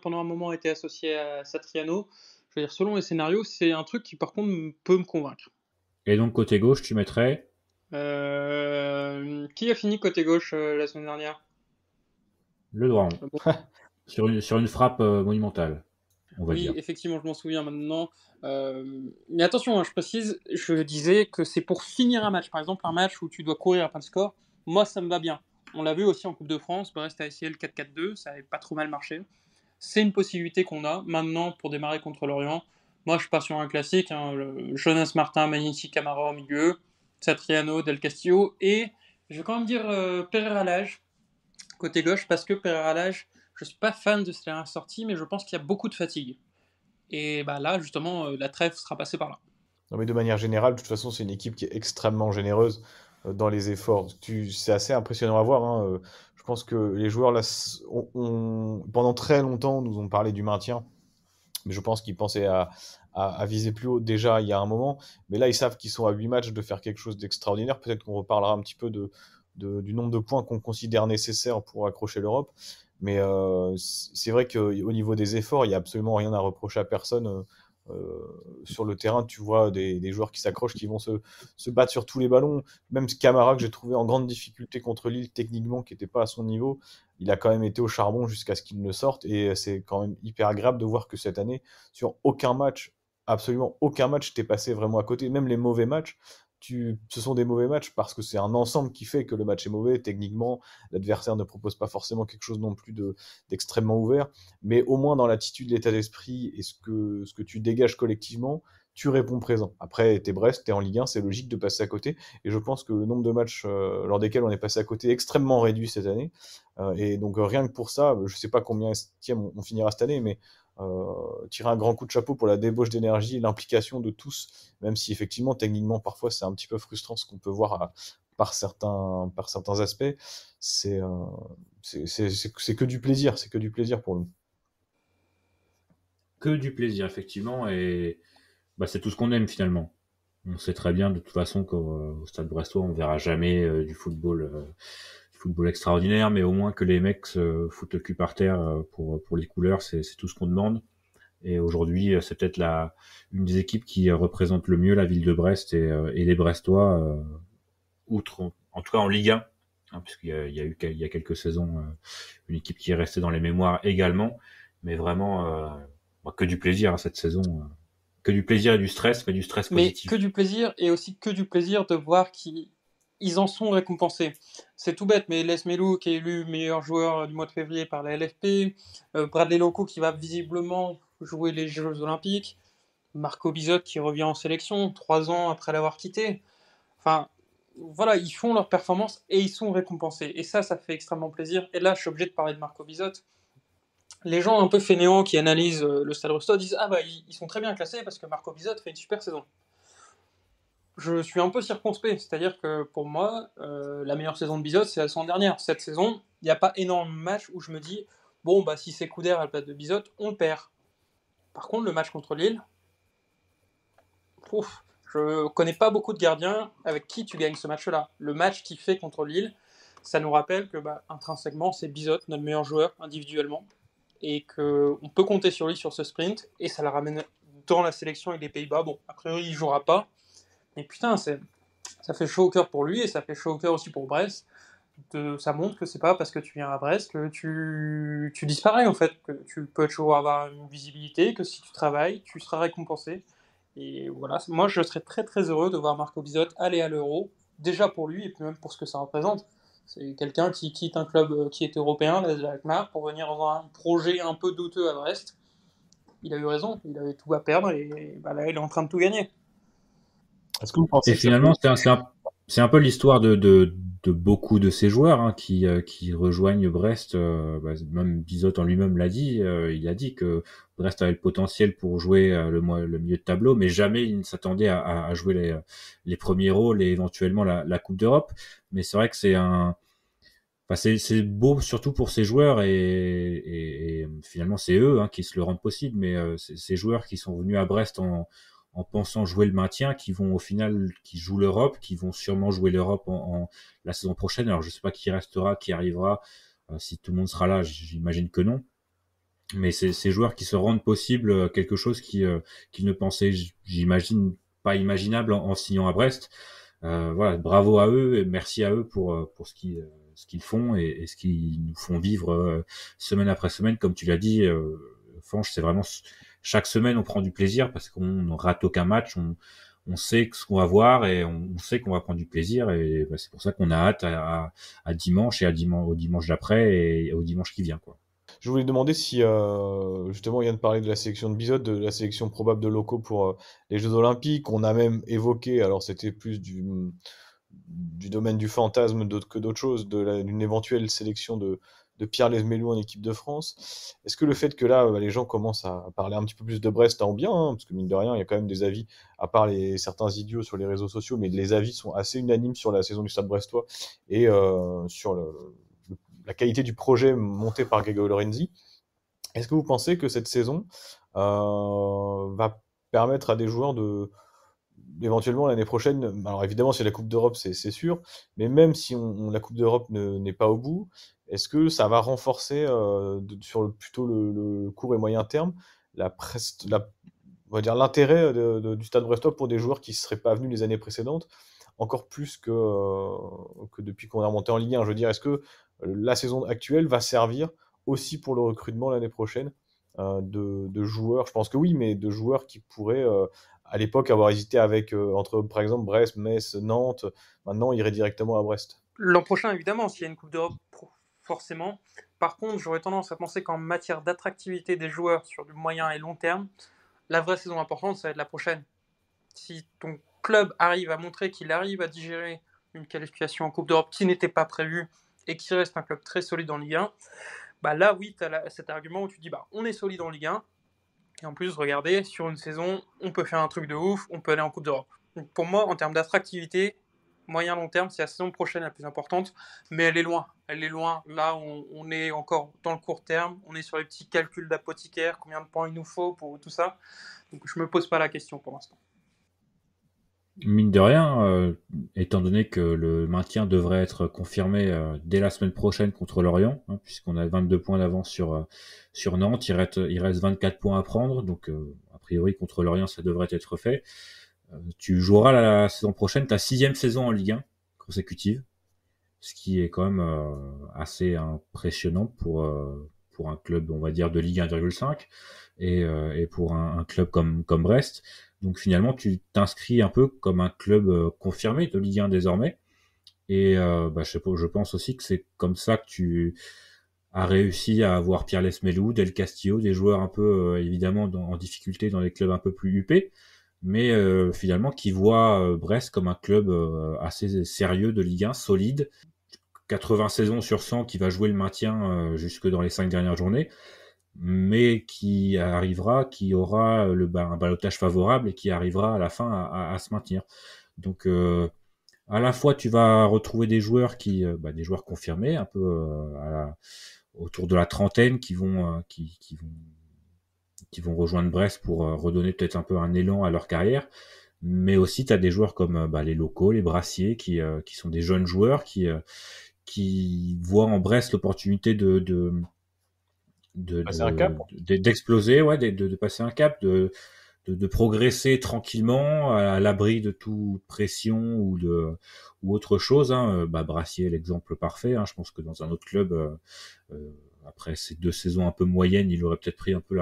pendant un moment été associé à Satriano. Je veux dire, selon les scénarios, c'est un truc qui par contre peut me convaincre. Et donc côté gauche, tu mettrais Qui a fini côté gauche la semaine dernière? Le Doiron. sur une frappe monumentale, on va dire. Oui, effectivement, je m'en souviens maintenant. Mais attention, hein, je précise, je disais que c'est pour finir un match. Par exemple, un match où tu dois courir après le score, moi ça me va bien. On l'a vu aussi en Coupe de France, Brest a essayé le 4-4-2, ça n'avait pas trop mal marché. C'est une possibilité qu'on a maintenant pour démarrer contre Lorient. Moi, je pars sur un classique, Jonas Martin, Magnici, Camara au milieu, Satriano, Del Castillo, et je vais quand même dire Pereira Lage, côté gauche, parce que Pereira Lage, je ne suis pas fan de cette sortie, mais je pense qu'il y a beaucoup de fatigue. Et là, justement, la trêve sera passée par là. Non, mais de manière générale, de toute façon, c'est une équipe qui est extrêmement généreuse dans les efforts. C'est assez impressionnant à voir. Hein. Je pense que les joueurs, là, pendant très longtemps, nous ont parlé du maintien. Mais je pense qu'ils pensaient à viser plus haut déjà il y a un moment. Mais là, ils savent qu'ils sont à 8 matchs de faire quelque chose d'extraordinaire. Peut-être qu'on reparlera un petit peu du nombre de points qu'on considère nécessaires pour accrocher l'Europe. Mais c'est vrai qu'au niveau des efforts, il n'y a absolument rien à reprocher à personne. Sur le terrain, tu vois des joueurs qui s'accrochent, qui vont se battre sur tous les ballons. Même ce Camara que j'ai trouvé en grande difficulté contre Lille, techniquement, qui n'était pas à son niveau, il a quand même été au charbon jusqu'à ce qu'il ne sorte. Et c'est quand même hyper agréable de voir que cette année, sur aucun match, absolument aucun match, t'es passé vraiment à côté. Même les mauvais matchs, ce sont des mauvais matchs parce que c'est un ensemble qui fait que le match est mauvais. Techniquement, l'adversaire ne propose pas forcément quelque chose non plus d'extrêmement ouvert, mais au moins dans l'attitude, l'état d'esprit et ce que tu dégages collectivement, tu réponds présent. Après, t'es Brest, t'es en Ligue 1, c'est logique de passer à côté, et je pense que le nombre de matchs lors desquels on est passé à côté est extrêmement réduit cette année, et donc rien que pour ça, je sais pas combien on finira cette année, mais tirer un grand coup de chapeau pour la débauche d'énergie et l'implication de tous, même si effectivement, techniquement, parfois c'est un petit peu frustrant ce qu'on peut voir par certains aspects. C'est que du plaisir, c'est que du plaisir pour nous. Que du plaisir, effectivement, et c'est tout ce qu'on aime finalement. On sait très bien de toute façon qu'au Stade Brestois, on verra jamais du football extraordinaire, mais au moins que les mecs se foutent le cul par terre pour les couleurs, c'est tout ce qu'on demande. Et aujourd'hui, c'est peut-être une des équipes qui représente le mieux la ville de Brest et les Brestois, outre, en tout cas en Ligue 1, puisqu'il y a quelques saisons, une équipe qui est restée dans les mémoires également, mais vraiment que du plaisir cette saison. Que du plaisir et du stress, mais du stress positif. Mais que du plaisir, et aussi que du plaisir de voir qu'ils en sont récompensés. C'est tout bête, mais Les Melou qui est élu meilleur joueur du mois de février par la LFP, Bradley Loco qui va visiblement jouer les Jeux Olympiques, Marco Bizot qui revient en sélection 3 ans après l'avoir quitté. Enfin, voilà, ils font leur performance et ils sont récompensés. Et ça fait extrêmement plaisir. Et là, je suis obligé de parler de Marco Bizot. Les gens un peu fainéants qui analysent le Stade Brestois disent ils sont très bien classés parce que Marco Bizot fait une super saison. Je suis un peu circonspect, c'est-à-dire que pour moi, la meilleure saison de Bizot, c'est la saison dernière. Cette saison, il n'y a pas énormément de matchs où je me dis si c'est Couder à la place de Bizot, on perd. Par contre, le match contre Lille, je connais pas beaucoup de gardiens avec qui tu gagnes ce match-là. Le match qu'il fait contre Lille, ça nous rappelle que intrinsèquement, c'est Bizot, notre meilleur joueur individuellement, et qu'on peut compter sur lui sur ce sprint, et ça le ramène dans la sélection avec les Pays-Bas. Bon, a priori, il jouera pas, mais putain, ça fait chaud au cœur pour lui, et ça fait chaud au cœur aussi pour Brest. Ça montre que c'est pas parce que tu viens à Brest que tu disparais, en fait, que tu peux toujours avoir une visibilité, que si tu travailles, tu seras récompensé. Et voilà, moi, je serais très très heureux de voir Marco Bizot aller à l'Euro, déjà pour lui, et puis même pour ce que ça représente. C'est quelqu'un qui quitte un club qui est européen, l'AS Alkmaar, pour venir dans un projet un peu douteux à Brest. il a eu raison, il avait tout à perdre et bah, là il est en train de tout gagner. Est-ce que vous pensez Et que ça finalement, peut- c'est un peu l'histoire de beaucoup de ces joueurs qui rejoignent Brest. Même Bizot en lui-même l'a dit. Il a dit que Brest avait le potentiel pour jouer le milieu de tableau, mais jamais il ne s'attendait à jouer les premiers rôles et éventuellement la Coupe d'Europe. Mais c'est vrai que c'est beau surtout pour ces joueurs et finalement c'est eux qui se le rendent possible. Mais c'est ces joueurs qui sont venus à Brest en pensant jouer le maintien, qui vont au final, qui jouent l'Europe, qui vont sûrement jouer l'Europe la saison prochaine. Alors je sais pas qui restera, qui arrivera, si tout le monde sera là, j'imagine que non. Mais c'est ces joueurs qui se rendent possible quelque chose qu'ils ne pensaient, j'imagine, pas imaginable en signant à Brest. Voilà, bravo à eux et merci à eux pour ce qu'ils font et ce qu'ils nous font vivre semaine après semaine, comme tu l'as dit. Franche, c'est vraiment chaque semaine on prend du plaisir parce qu'on ne rate aucun match, on sait ce qu'on va voir et on sait qu'on va prendre du plaisir et c'est pour ça qu'on a hâte à dimanche et au dimanche d'après et au dimanche qui vient, quoi. Je voulais demander si, justement, il vient de parler de la sélection de Bizot, de la sélection probable de locaux pour les Jeux Olympiques. On a même évoqué, alors c'était plus du domaine du fantasme que d'autres choses, d'une éventuelle sélection de Pierre Lesmelou en équipe de France. Est-ce que le fait que là, les gens commencent à parler un petit peu plus de Brest en bien, parce que mine de rien, il y a quand même des avis, à part certains idiots sur les réseaux sociaux, mais les avis sont assez unanimes sur la saison du Stade brestois et sur la qualité du projet monté par Gregor Lorenzi. Est-ce que vous pensez que cette saison va permettre à des joueurs éventuellement l'année prochaine, alors évidemment si la Coupe d'Europe c'est sûr, mais même si la Coupe d'Europe n'est pas au bout, est-ce que ça va renforcer sur plutôt le court et moyen terme on va dire l'intérêt du Stade brestois pour des joueurs qui ne seraient pas venus les années précédentes, encore plus que depuis qu'on est remonté en Ligue 1. Je veux dire, est-ce que la saison actuelle va servir aussi pour le recrutement l'année prochaine de joueurs? Je pense que oui, mais de joueurs qui pourraient à l'époque avoir hésité entre par exemple Brest, Metz, Nantes, maintenant iraient directement à Brest. L'an prochain, évidemment, s'il y a une Coupe d'Europe, forcément. Par contre, j'aurais tendance à penser qu'en matière d'attractivité des joueurs sur du moyen et long terme, la vraie saison importante, ça va être la prochaine. Si ton club arrive à montrer qu'il arrive à digérer une qualification en Coupe d'Europe qui n'était pas prévue et qui reste un club très solide en Ligue 1, bah là, oui, tu as cet argument où tu dis, on est solide en Ligue 1, et en plus, regardez, sur une saison, on peut faire un truc de ouf, on peut aller en Coupe d'Europe. Donc pour moi, en termes d'attractivité, moyen-long terme, c'est la saison prochaine la plus importante, mais elle est loin. Elle est loin. Là, on est encore dans le court terme, on est sur les petits calculs d'apothicaire, combien de points il nous faut pour tout ça. Donc je me pose pas la question pour l'instant. Mine de rien, étant donné que le maintien devrait être confirmé dès la semaine prochaine contre Lorient, puisqu'on a 22 points d'avance sur Nantes, il reste 24 points à prendre, donc a priori contre Lorient ça devrait être fait. Tu joueras la saison prochaine ta 6e saison en Ligue 1 consécutive, ce qui est quand même assez impressionnant pour un club, on va dire, de Ligue 1,5 et pour un club comme Brest. Donc finalement, tu t'inscris un peu comme un club confirmé de Ligue 1 désormais. Et je pense aussi que c'est comme ça que tu as réussi à avoir Pierre Lesmelou, Del Castillo, des joueurs un peu évidemment en difficulté dans les clubs un peu plus huppés, mais finalement qui voient Brest comme un club assez sérieux de Ligue 1, solide, 80 saisons sur 100 qui va jouer le maintien jusque dans les 5 dernières journées, mais qui aura un ballottage favorable et qui arrivera à la fin à se maintenir. Donc à la fois tu vas retrouver des joueurs des joueurs confirmés un peu autour de la trentaine qui vont rejoindre Brest pour redonner peut-être un peu un élan à leur carrière, mais aussi tu as des joueurs comme les locaux, les Brassiers qui sont des jeunes joueurs qui voient en Brest l'opportunité d'exploser, de passer un cap, de progresser tranquillement à l'abri de toute pression ou autre chose. Brassier est l'exemple parfait. Je pense que dans un autre club, après ces 2 saisons un peu moyennes, il aurait peut-être pris un peu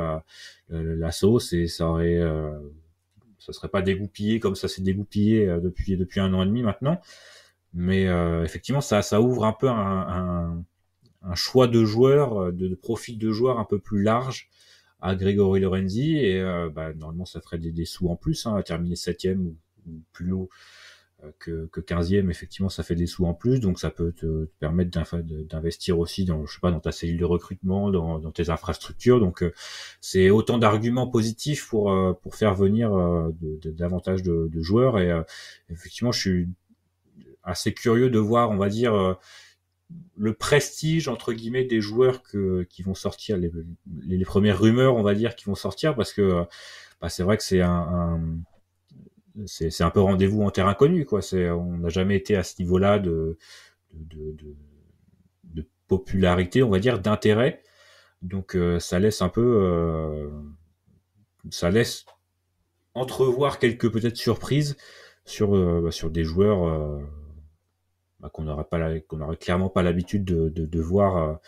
la sauce et ça serait pas dégoupillé comme ça s'est dégoupillé depuis 1 an et demi maintenant. Mais effectivement, ça ouvre un peu un choix de joueurs, de profil de joueurs un peu plus large à Grégory Lorenzi et normalement ça ferait des sous en plus, à terminer 7e ou plus haut que 15e. Effectivement, ça fait des sous en plus, donc ça peut te permettre d'investir aussi dans, je sais pas, dans ta cellule de recrutement, dans tes infrastructures. Donc c'est autant d'arguments positifs pour faire venir davantage de joueurs. Et effectivement, je suis assez curieux de voir, on va dire, le prestige entre guillemets des joueurs qui vont sortir, les premières rumeurs, on va dire, qui vont sortir, parce que c'est vrai que c'est c'est un peu rendez-vous en terrain connu, quoi. On n'a jamais été à ce niveau-là de popularité, on va dire, d'intérêt. Donc ça laisse un peu, ça laisse entrevoir quelques peut-être surprises sur des joueurs qu'on n'aurait clairement pas l'habitude de voir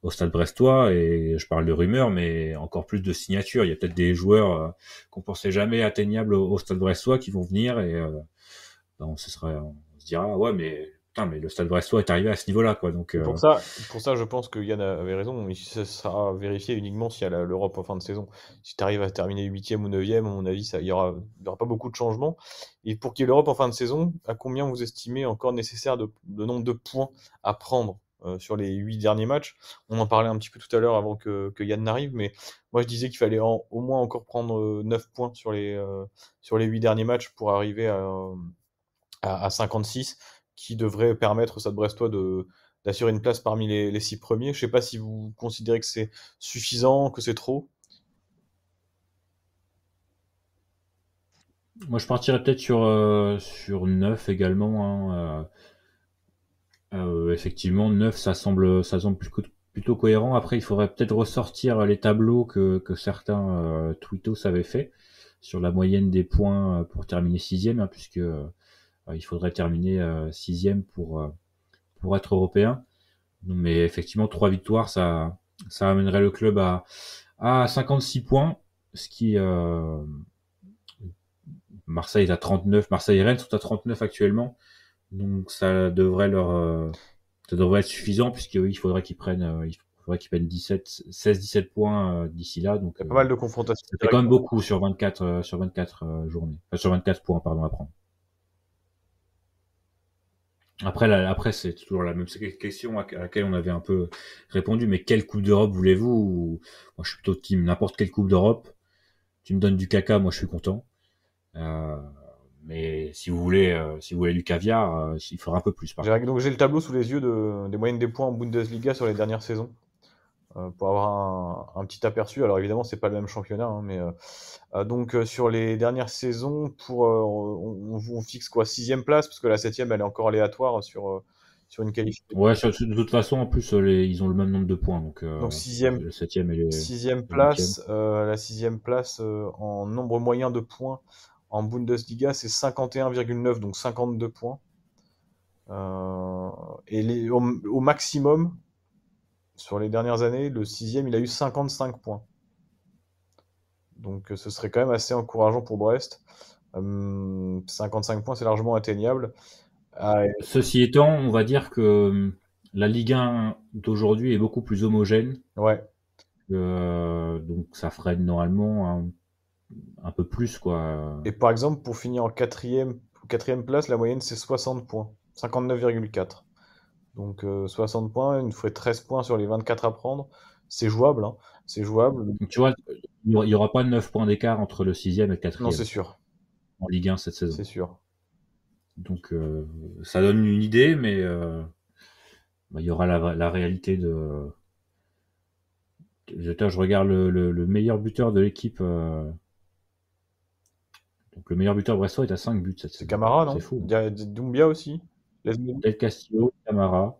au Stade Brestois. Et je parle de rumeurs, mais encore plus de signatures. Il y a peut-être des joueurs qu'on pensait jamais atteignables au Stade Brestois qui vont venir, et on se dira ouais, mais putain, mais le Stade Brestois est arrivé à ce niveau-là, quoi. Donc Pour ça, je pense que Yann avait raison. Mais ça sera vérifié uniquement s'il y a l'Europe en fin de saison. Si tu arrives à terminer 8e ou 9e, à mon avis, il y aura pas beaucoup de changements. Et pour qu'il y ait l'Europe en fin de saison, à combien vous estimez encore nécessaire de nombre de points à prendre sur les 8 derniers matchs? On en parlait un petit peu tout à l'heure avant que Yann n'arrive, mais moi je disais qu'il fallait au moins encore prendre 9 points sur les 8 derniers matchs pour arriver à 56, qui devrait permettre au Stade Brestois d'assurer une place parmi les 6 premiers. Je sais pas si vous considérez que c'est suffisant, que c'est trop. Moi, je partirais peut-être sur 9 également. Effectivement, 9, ça semble plutôt cohérent. Après, il faudrait peut-être ressortir les tableaux que certains tweetos avaient fait sur la moyenne des points pour terminer 6e, puisque il faudrait terminer 6e pour être européen. Mais effectivement, 3 victoires, ça amènerait le club à 56 points, ce qui Marseille est à 39, Marseille et Rennes sont à 39 actuellement, donc ça devrait être suffisant, puisqu'il faudrait qu'ils prennent 16-17 points d'ici là. Donc il y a pas mal de confrontations. Ça fait quand même beaucoup sur 24 journées, sur 24 points pardon, à prendre. Après, c'est toujours la même question à laquelle on avait un peu répondu, mais quelle Coupe d'Europe voulez-vous? Moi, je suis plutôt team n'importe quelle Coupe d'Europe. Tu me donnes du caca, moi, je suis content. Mais si vous voulez du caviar, il faudra un peu plus. Donc j'ai le tableau sous les yeux des moyennes des points en Bundesliga sur les dernières saisons, pour avoir un petit aperçu. Alors évidemment, c'est pas le même championnat, mais donc sur les dernières saisons, on fixe quoi, 6e place, parce que la 7e elle est encore aléatoire sur une qualification. Ouais, de toute façon, en plus, ils ont le même nombre de points. Donc 6e, le 7e et 6e place, la 6e place en nombre moyen de points en Bundesliga, c'est 51,9, donc 52 points. Et au maximum, sur les dernières années, le 6e, il a eu 55 points. Donc ce serait quand même assez encourageant pour Brest. 55 points, c'est largement atteignable. Ceci étant, on va dire que la Ligue 1 d'aujourd'hui est beaucoup plus homogène. Ouais. Donc ça ferait normalement un peu plus, quoi. Et par exemple, pour finir en 4e place, la moyenne c'est 60 points. 59,4. Donc 60 points, il nous ferait 13 points sur les 24 à prendre. C'est jouable, hein. C'est jouable. Donc, tu vois, il n'y aura pas 9 points d'écart entre le 6e et le 4e. Non, c'est sûr. En Ligue 1 cette saison. C'est sûr. Donc ça donne une idée, mais il y aura la réalité de... Je regarde le meilleur buteur de l'équipe. Donc le meilleur buteur brestois est à 5 buts cette saison. C'est Camara, non? C'est fou. Il y a Doumbia aussi. Del Castillo, Camara.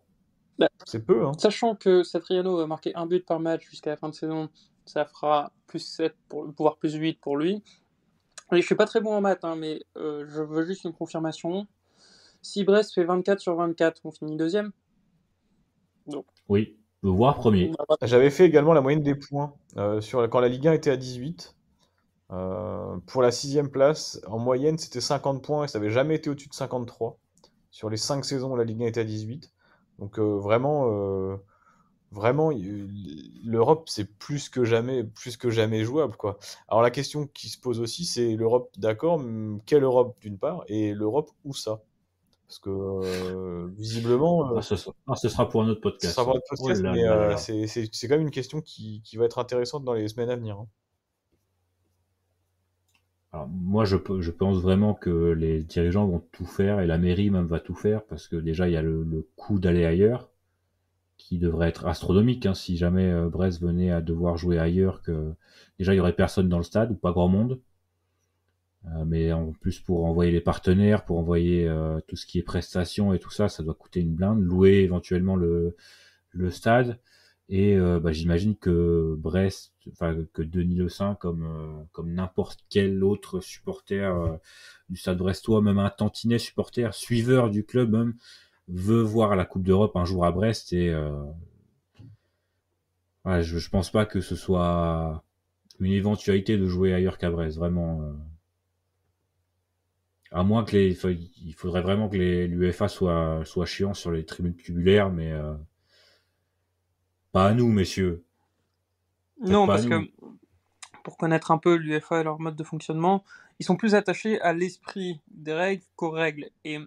C'est peu, hein. Sachant que Satriano va marquer un but par match jusqu'à la fin de saison, ça fera plus 7 voire plus 8 pour lui. Et je suis pas très bon en maths, mais je veux juste une confirmation. Si Brest fait 24 sur 24, on finit 2e. Donc. Oui, voire premier. J'avais fait également la moyenne des points quand la Ligue 1 était à 18. Pour la 6e place, en moyenne, c'était 50 points et ça n'avait jamais été au-dessus de 53. Sur les 5 saisons où la Ligue 1 était à 18. Donc vraiment, vraiment, l'Europe, c'est plus que jamais jouable, quoi. Alors la question qui se pose aussi, c'est l'Europe, d'accord, quelle Europe d'une part, et l'Europe où ça? Parce que visiblement, Ce sera pour un autre ce podcast. sera Ça. pas le Oh podcast, là mais là là là. c'est quand même une question qui va être intéressante dans les semaines à venir, hein. Alors, moi, je pense vraiment que les dirigeants vont tout faire et la mairie même va tout faire parce que déjà, il y a le coût d'aller ailleurs qui devrait être astronomique, hein, si jamais Brest venait à devoir jouer ailleurs, que déjà, il y aurait personne dans le stade ou pas grand monde. Mais en plus, pour envoyer les partenaires, pour envoyer tout ce qui est prestations et tout ça, ça doit coûter une blinde. Louer éventuellement le stade. Et j'imagine que Brest, enfin que Denis Le Saint, comme n'importe quel autre supporter du Stade brestois, même un tantinet supporter, suiveur du club même, veut voir la Coupe d'Europe un jour à Brest. Et voilà, je pense pas que ce soit une éventualité de jouer ailleurs qu'à Brest, vraiment. À moins que il faudrait vraiment que l'UEFA soit chiant sur les tribunes tubulaires, mais pas à nous, messieurs. Non, pas parce nous. que pour connaître un peu l'UEFA et leur mode de fonctionnement, ils sont plus attachés à l'esprit des règles qu'aux règles. Et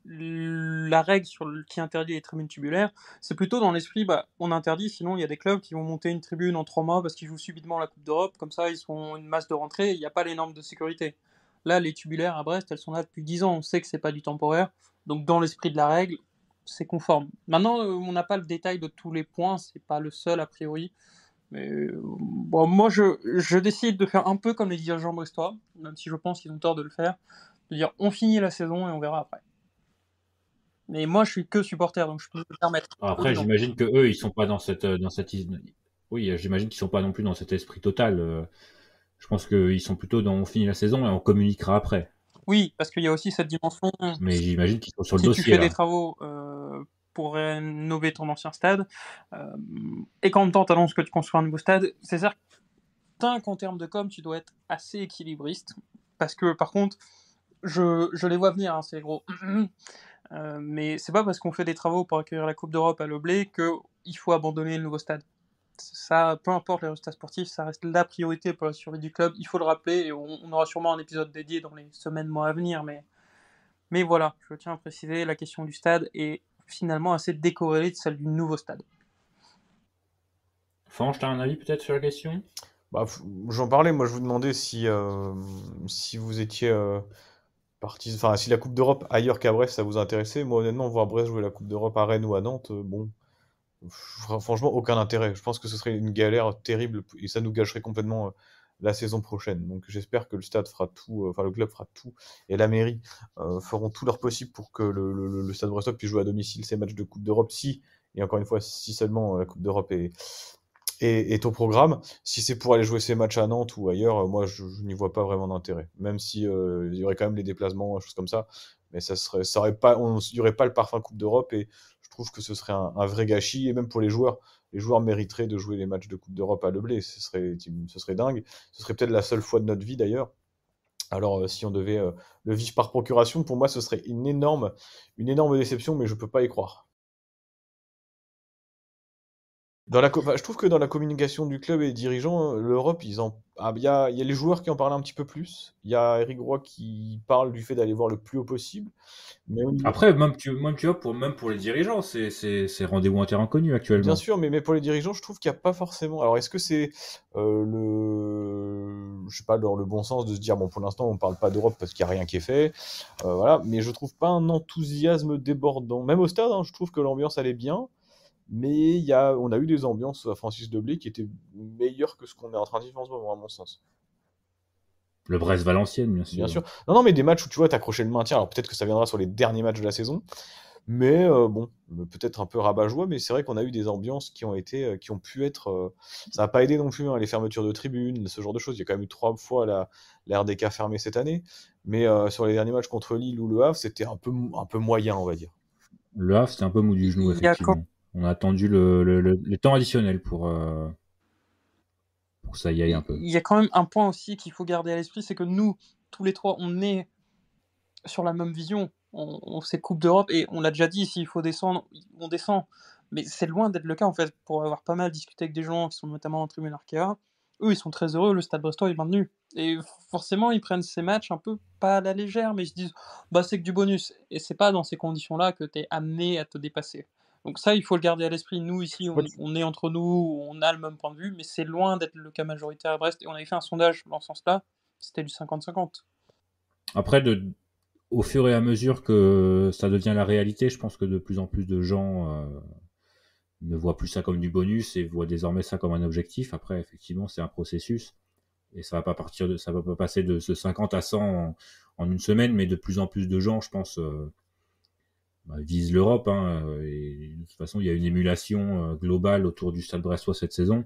la règle qui interdit les tribunes tubulaires, c'est plutôt dans l'esprit, on interdit, sinon il y a des clubs qui vont monter une tribune en 3 mois parce qu'ils jouent subitement la Coupe d'Europe, comme ça ils sont une masse de rentrée, il n'y a pas les normes de sécurité. Là, les tubulaires à Brest, elles sont là depuis 10 ans, on sait que c'est pas du temporaire, donc dans l'esprit de la règle, c'est conforme. Maintenant, on n'a pas le détail de tous les points, c'est pas le seul a priori, mais bon, moi je décide de faire un peu comme les dirigeants brestois, même si je pense qu'ils ont tort de le faire, de dire on finit la saison et on verra après. Mais moi, je suis que supporter, donc je peux me permettre. Après, j'imagine que eux, ils sont pas dans cette. Oui, j'imagine qu'ils sont pas non plus dans cet esprit total. Je pense qu'ils sont plutôt dans on finit la saison et on communiquera après. Oui, parce qu'il y a aussi cette dimension. Mais j'imagine qu'ils sont sur le si dossier. Si tu fais là. des travaux pour rénover ton ancien stade, et qu'en même temps, tu annonces que tu construis un nouveau stade, c'est certain qu'en termes de com, tu dois être assez équilibriste. Parce que, par contre, je les vois venir, hein, c'est gros. Mais c'est pas parce qu'on fait des travaux pour accueillir la Coupe d'Europe à L'Oblé qu'il faut abandonner le nouveau stade. Ça, peu importe les résultats sportifs, ça reste la priorité pour la survie du club. Il faut le rappeler et on aura sûrement un épisode dédié dans les semaines, mois à venir. Mais voilà, je tiens à préciser, la question du stade est finalement assez décorrélée de celle du nouveau stade. Fange, tu as un avis peut-être sur la question ? J'en parlais, moi je vous demandais si vous étiez parti, enfin si la Coupe d'Europe ailleurs qu'à Brest ça vous intéressait. Moi honnêtement, voir Brest jouer la Coupe d'Europe à Rennes ou à Nantes, franchement aucun intérêt. Je pense que ce serait une galère terrible et ça nous gâcherait complètement la saison prochaine. Donc j'espère que le stade fera tout, enfin le club fera tout et la mairie feront tout leur possible pour que le Stade brestois puisse jouer à domicile ces matchs de Coupe d'Europe et encore une fois, si seulement la Coupe d'Europe est au programme. Si c'est pour aller jouer ces matchs à Nantes ou ailleurs, moi je n'y vois pas vraiment d'intérêt. Même si il y aurait quand même les déplacements, choses comme ça, mais il n'y aurait pas le parfum Coupe d'Europe et je trouve que ce serait un vrai gâchis et même pour les joueurs mériteraient de jouer les matchs de Coupe d'Europe à L'Oblé. Ce serait dingue. Ce serait peut-être la seule fois de notre vie d'ailleurs. Alors si on devait le vivre par procuration, pour moi ce serait une énorme déception, mais je peux pas y croire. Je trouve que dans la communication du club et des dirigeants, l'Europe, il y a les joueurs qui en parlent un petit peu plus. Il y a Eric Roy qui parle du fait d'aller voir le plus haut possible. Mais Après, même tu vois, même pour les dirigeants, c'est rendez-vous en terrain inconnu actuellement. Bien sûr, mais pour les dirigeants, je trouve qu'il n'y a pas forcément. Alors, est-ce que c'est je sais pas, dans le bon sens de se dire, bon, pour l'instant, on ne parle pas d'Europe parce qu'il n'y a rien qui est fait. Voilà, mais je trouve pas un enthousiasme débordant. Même au stade, hein, je trouve que l'ambiance, elle est bien. Mais on a eu des ambiances à Francis Deblé qui étaient meilleures que ce qu'on est en train de vivre en ce moment, à mon sens. Le Brest-Valenciennes, bien sûr. Bien sûr. Non, mais des matchs où tu vois, t'accrochais le maintien. Alors peut-être que ça viendra sur les derniers matchs de la saison. Mais peut-être un peu rabat-joie. Mais c'est vrai qu'on a eu des ambiances qui ont pu être. Ça n'a pas aidé non plus, hein, les fermetures de tribunes, ce genre de choses. Il y a quand même eu 3 fois la RDK fermée cette année. Mais sur les derniers matchs contre Lille ou Le Havre, c'était un peu moyen, on va dire. Le Havre, c'était un peu mou du genou, effectivement. On a attendu le temps additionnel pour que ça y aille un peu. Il y a quand même un point aussi qu'il faut garder à l'esprit, c'est que nous, tous les trois, on est sur la même vision. On sait Coupe d'Europe et on l'a déjà dit, s'il faut descendre, on descend. Mais c'est loin d'être le cas, en fait, pour avoir pas mal discuté avec des gens qui sont notamment en tribune Arkea. Eux, ils sont très heureux, le Stade Brestois est maintenu. Et forcément, ils prennent ces matchs un peu pas à la légère, mais ils se disent bah c'est que du bonus. Et c'est pas dans ces conditions-là que tu es amené à te dépasser. Donc ça, il faut le garder à l'esprit. Nous, ici, on est entre nous, on a le même point de vue, mais c'est loin d'être le cas majoritaire à Brest. Et on avait fait un sondage dans ce sens-là, c'était du 50-50. Après, au fur et à mesure que ça devient la réalité, je pense que de plus en plus de gens ne voient plus ça comme du bonus et voient désormais ça comme un objectif. Après, effectivement, c'est un processus et ça va pas passer de ce 50 à 100 en une semaine, mais de plus en plus de gens, je pense, visent l'Europe. Et de toute façon, il y a une émulation globale autour du Stade Brestois cette saison.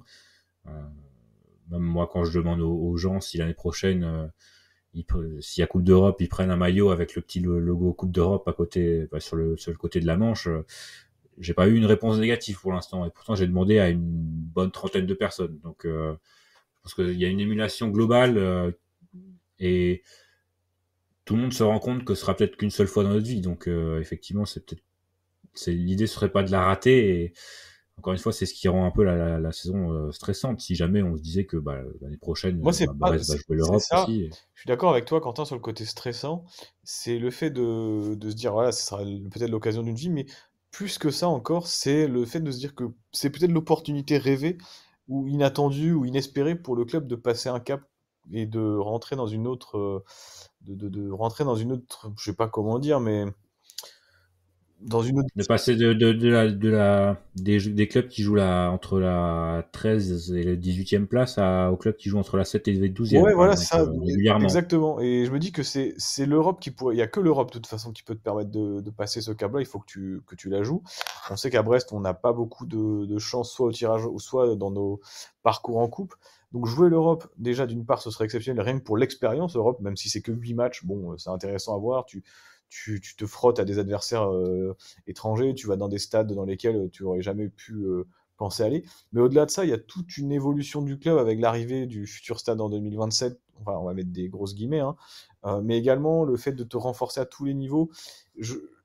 Même moi, quand je demande aux gens si l'année prochaine, s'il y a Coupe d'Europe, ils prennent un maillot avec le petit logo Coupe d'Europe à côté, sur le côté de la Manche. J'ai pas eu une réponse négative pour l'instant, et pourtant j'ai demandé à une bonne trentaine de personnes. Donc, je pense qu'il y a une émulation globale et tout le monde se rend compte que ce sera peut-être qu'une seule fois dans notre vie. Donc, effectivement, l'idée serait pas de la rater. Et encore une fois, c'est ce qui rend un peu la saison stressante. Si jamais on se disait que l'année prochaine, Brest va jouer l'Europe aussi. Je suis d'accord avec toi, Quentin, sur le côté stressant. C'est le fait de se dire, voilà, ce sera peut-être l'occasion d'une vie, mais plus que ça encore, c'est le fait de se dire que c'est peut-être l'opportunité rêvée ou inattendue ou inespérée pour le club de passer un cap et de rentrer dans une autre, de rentrer dans une autre, je sais pas comment dire, mais dans une autre... De passer des clubs qui jouent entre la 13 et la 18e place aux clubs qui jouent entre la 7 et la 12e. Ouais, voilà, ça, régulièrement. Exactement. Et je me dis que c'est l'Europe qui pourrait. Il n'y a que l'Europe, de toute façon, qui peut te permettre de passer ce cap-là. Il faut que tu la joues. On sait qu'à Brest, on n'a pas beaucoup de chance, soit au tirage, ou soit dans nos parcours en coupe. Donc, jouer l'Europe, déjà, d'une part, ce serait exceptionnel, rien que pour l'expérience Europe, même si c'est que 8 matchs. Bon, c'est intéressant à voir. Tu te frottes à des adversaires étrangers, tu vas dans des stades dans lesquels tu n'aurais jamais pu penser aller. Mais au-delà de ça, il y a toute une évolution du club avec l'arrivée du futur stade en 2027. Enfin, on va mettre des grosses guillemets, mais également le fait de te renforcer à tous les niveaux.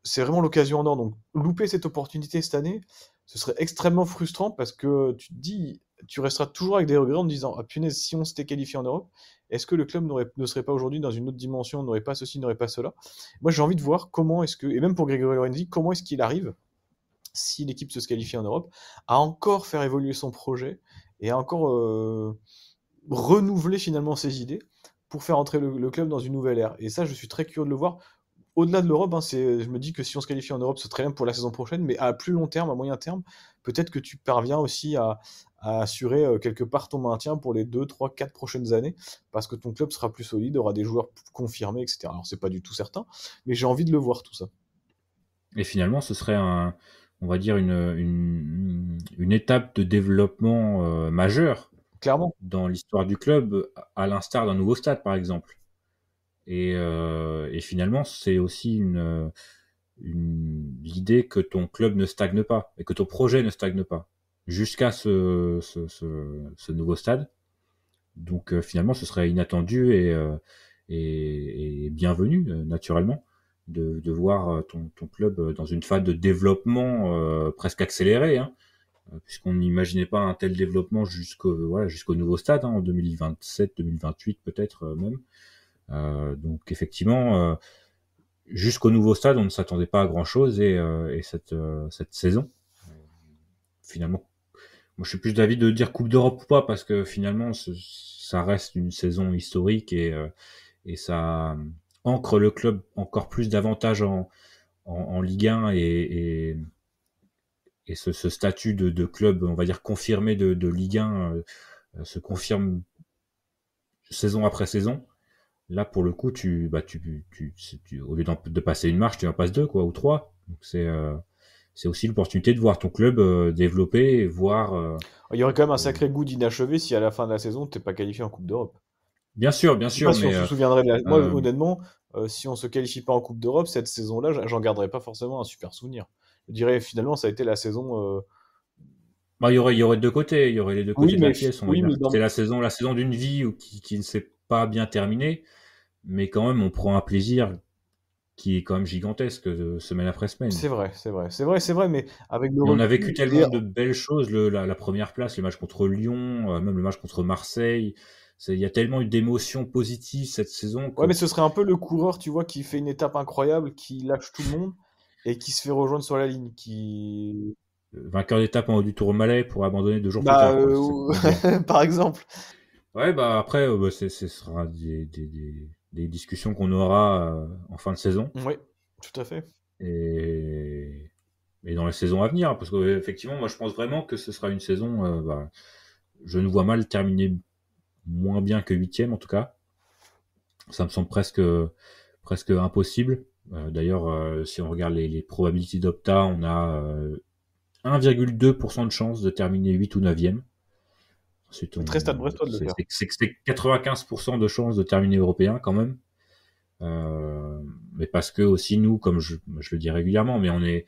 C'est vraiment l'occasion en or. Donc, louper cette opportunité cette année, ce serait extrêmement frustrant parce que tu te dis, tu resteras toujours avec des regrets en te disant, ah punaise, si on s'était qualifié en Europe, est-ce que le club ne serait pas aujourd'hui dans une autre dimension, n'aurait pas ceci, n'aurait pas cela? Moi, j'ai envie de voir comment est-ce que, et même pour Grégory Lorenzi, comment est-ce qu'il arrive, si l'équipe se qualifie en Europe, à encore faire évoluer son projet et à encore renouveler finalement ses idées pour faire entrer le club dans une nouvelle ère. Et ça, je suis très curieux de le voir. Au-delà de l'Europe, je me dis que si on se qualifie en Europe, c'est très bien pour la saison prochaine, mais à plus long terme, à moyen terme, peut-être que tu parviens aussi à assurer quelque part ton maintien pour les 2, 3, 4 prochaines années, parce que ton club sera plus solide, aura des joueurs confirmés, etc. Alors, c'est pas du tout certain, mais j'ai envie de le voir, tout ça. Et finalement, ce serait on va dire une étape de développement majeure, clairement, dans l'histoire du club, à l'instar d'un nouveau stade, par exemple. Et finalement, c'est aussi l'idée que ton club ne stagne pas et que ton projet ne stagne pas jusqu'à ce nouveau stade. Donc finalement, ce serait inattendu et bienvenu, naturellement, de voir ton club dans une phase de développement presque accélérée, puisqu'on n'imaginait pas un tel développement jusqu'au nouveau stade, en 2027, 2028 peut-être même. Donc effectivement, jusqu'au nouveau stade, on ne s'attendait pas à grand-chose et cette saison, finalement, moi je suis plus d'avis de dire Coupe d'Europe ou pas, parce que finalement ça reste une saison historique et ça ancre le club encore plus davantage en Ligue 1 et ce statut de club, on va dire confirmé de Ligue 1 se confirme saison après saison. Là, pour le coup, au lieu de passer une marche, tu en passes 2, ou 3. Donc c'est aussi l'opportunité de voir ton club développer et voir. Il y aurait quand même un sacré goût d'inachevé si à la fin de la saison, tu n'es pas qualifié en Coupe d'Europe. Bien sûr. Je sais pas si on se souviendrait de Moi, honnêtement, si on se qualifie pas en Coupe d'Europe, cette saison-là, j'en garderais pas forcément un super souvenir. Je dirais finalement, ça a été la saison. Il y aurait deux côtés. Il y aurait les deux côtés de la pièce. C'était la saison d'une vie qui ne s'est pas bien terminée, mais quand même, on prend un plaisir qui est quand même gigantesque semaine après semaine. C'est vrai, mais avec le Et on a recul, vécu tellement de belles choses, la première place, le match contre Lyon, même le match contre Marseille. Il y a tellement eu d'émotions positives cette saison. Ouais, mais ce serait un peu le coureur, tu vois, qui fait une étape incroyable, qui lâche tout le monde et qui se fait rejoindre sur la ligne, qui... Vainqueur d'étape en haut du Tourmalet pour abandonner 2 jours plus tard. Par exemple. Ouais, après, ce sera des discussions qu'on aura en fin de saison. Oui, tout à fait. Et dans les saisons à venir, parce qu'effectivement, moi je pense vraiment que ce sera une saison, je ne vois mal terminer moins bien que 8e en tout cas. Ça me semble presque impossible. D'ailleurs, si on regarde les probabilités d'Opta, on a 1,2% de chance de terminer 8 ou 9e. C'est très Stade Brestois de le faire. C'est 95% de chance de terminer européen quand même. Mais parce que aussi nous, comme je le dis régulièrement, mais on est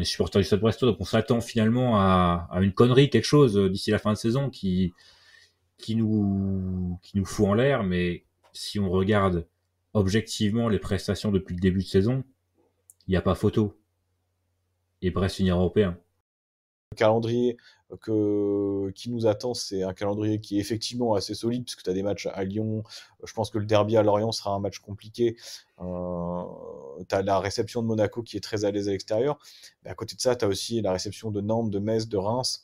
supporters du Stade Brestois, donc on s'attend finalement à une connerie, quelque chose d'ici la fin de saison qui nous fout en l'air. Mais si on regarde objectivement les prestations depuis le début de saison, il n'y a pas photo. Et Brest finira européen. Le calendrier qui nous attend, c'est un calendrier qui est effectivement assez solide, puisque tu as des matchs à Lyon. Je pense que le derby à Lorient sera un match compliqué. Tu as la réception de Monaco qui est très à l'aise à l'extérieur. Mais à côté de ça, tu as aussi la réception de Nantes, de Metz, de Reims.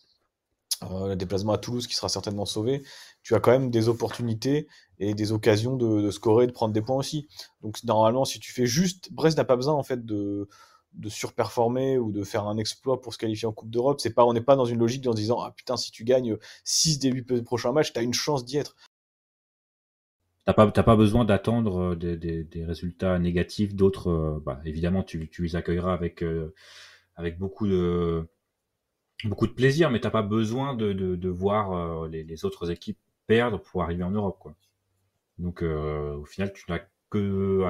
Le déplacement à Toulouse qui sera certainement sauvé. Tu as quand même des opportunités et des occasions de scorer, de prendre des points aussi. Donc normalement, si tu fais juste... Brest n'a pas besoin en fait de surperformer ou de faire un exploit pour se qualifier en Coupe d'Europe. On n'est pas dans une logique en se disant « Ah putain, si tu gagnes 6 des 8 prochains matchs, tu as une chance d'y être. » T'as pas besoin d'attendre des résultats négatifs. D'autres, évidemment, tu les accueilleras avec beaucoup de plaisir, mais t'as pas besoin de voir les autres équipes perdre pour arriver en Europe, quoi. Donc, au final, tu n'as que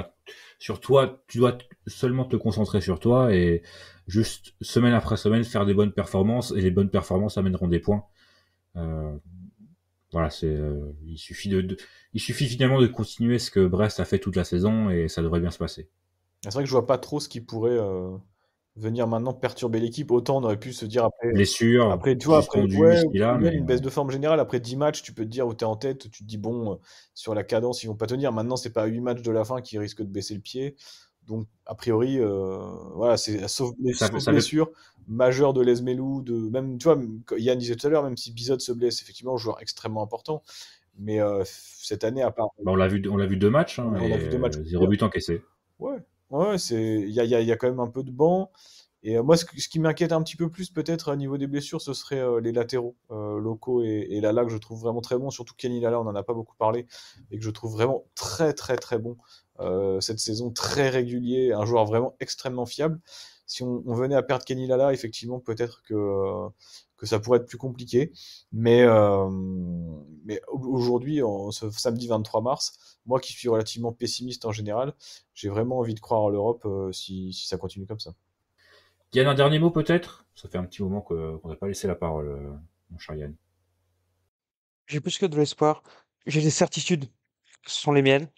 sur toi, tu dois seulement te concentrer sur toi et juste semaine après semaine faire des bonnes performances, et les bonnes performances amèneront des points. Voilà, il suffit finalement de continuer ce que Brest a fait toute la saison et ça devrait bien se passer. C'est vrai que je vois pas trop ce qui pourrait venir maintenant perturber l'équipe. Autant on aurait pu se dire après... Blessure, après, tu vois, après mais une baisse de forme générale, après 10 matchs, tu peux te dire où tu es en tête, tu te dis bon, sur la cadence, ils vont pas tenir. Maintenant, c'est pas 8 matchs de la fin qui risquent de baisser le pied. Donc, a priori, voilà, c'est sauf blessure majeure de Lesmelou, même, tu vois, Yann disait tout à l'heure, même si Bizot se blesse, effectivement, un joueur extrêmement important. Mais cette année, à part... on l'a vu 2 matchs, hein, on a vu 2 matchs. 0 but encaissé. Ouais, il y a quand même un peu de banc. Et moi, ce qui m'inquiète un petit peu plus, peut-être, au niveau des blessures, ce serait les latéraux, Loko et Lala, que je trouve vraiment très bon. Surtout Kenny Lala, on n'en a pas beaucoup parlé, et que je trouve vraiment très, très, très bon cette saison, très régulier, un joueur vraiment extrêmement fiable. Si on venait à perdre Kenny Lala, effectivement, peut-être que ça pourrait être plus compliqué. Mais aujourd'hui, ce samedi 23 mars, moi qui suis relativement pessimiste en général, j'ai vraiment envie de croire en l'Europe si ça continue comme ça. Yann, un dernier mot peut-être ? Ça fait un petit moment qu'on n'a pas laissé la parole, mon cher Yann. J'ai plus que de l'espoir. J'ai des certitudes. Ce sont les miennes.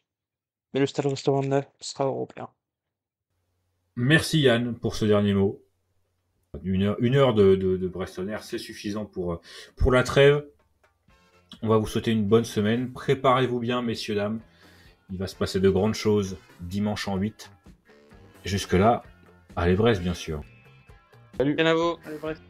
Mais le Stade Rennais sera européen. Merci Yann pour ce dernier mot. Une heure de Brestonnaire, c'est suffisant pour la trêve. On va vous souhaiter une bonne semaine. Préparez-vous bien, messieurs, dames. Il va se passer de grandes choses dimanche en 8. Jusque-là, allez Brest, bien sûr. Salut. Bien à vous. Allez, Brest.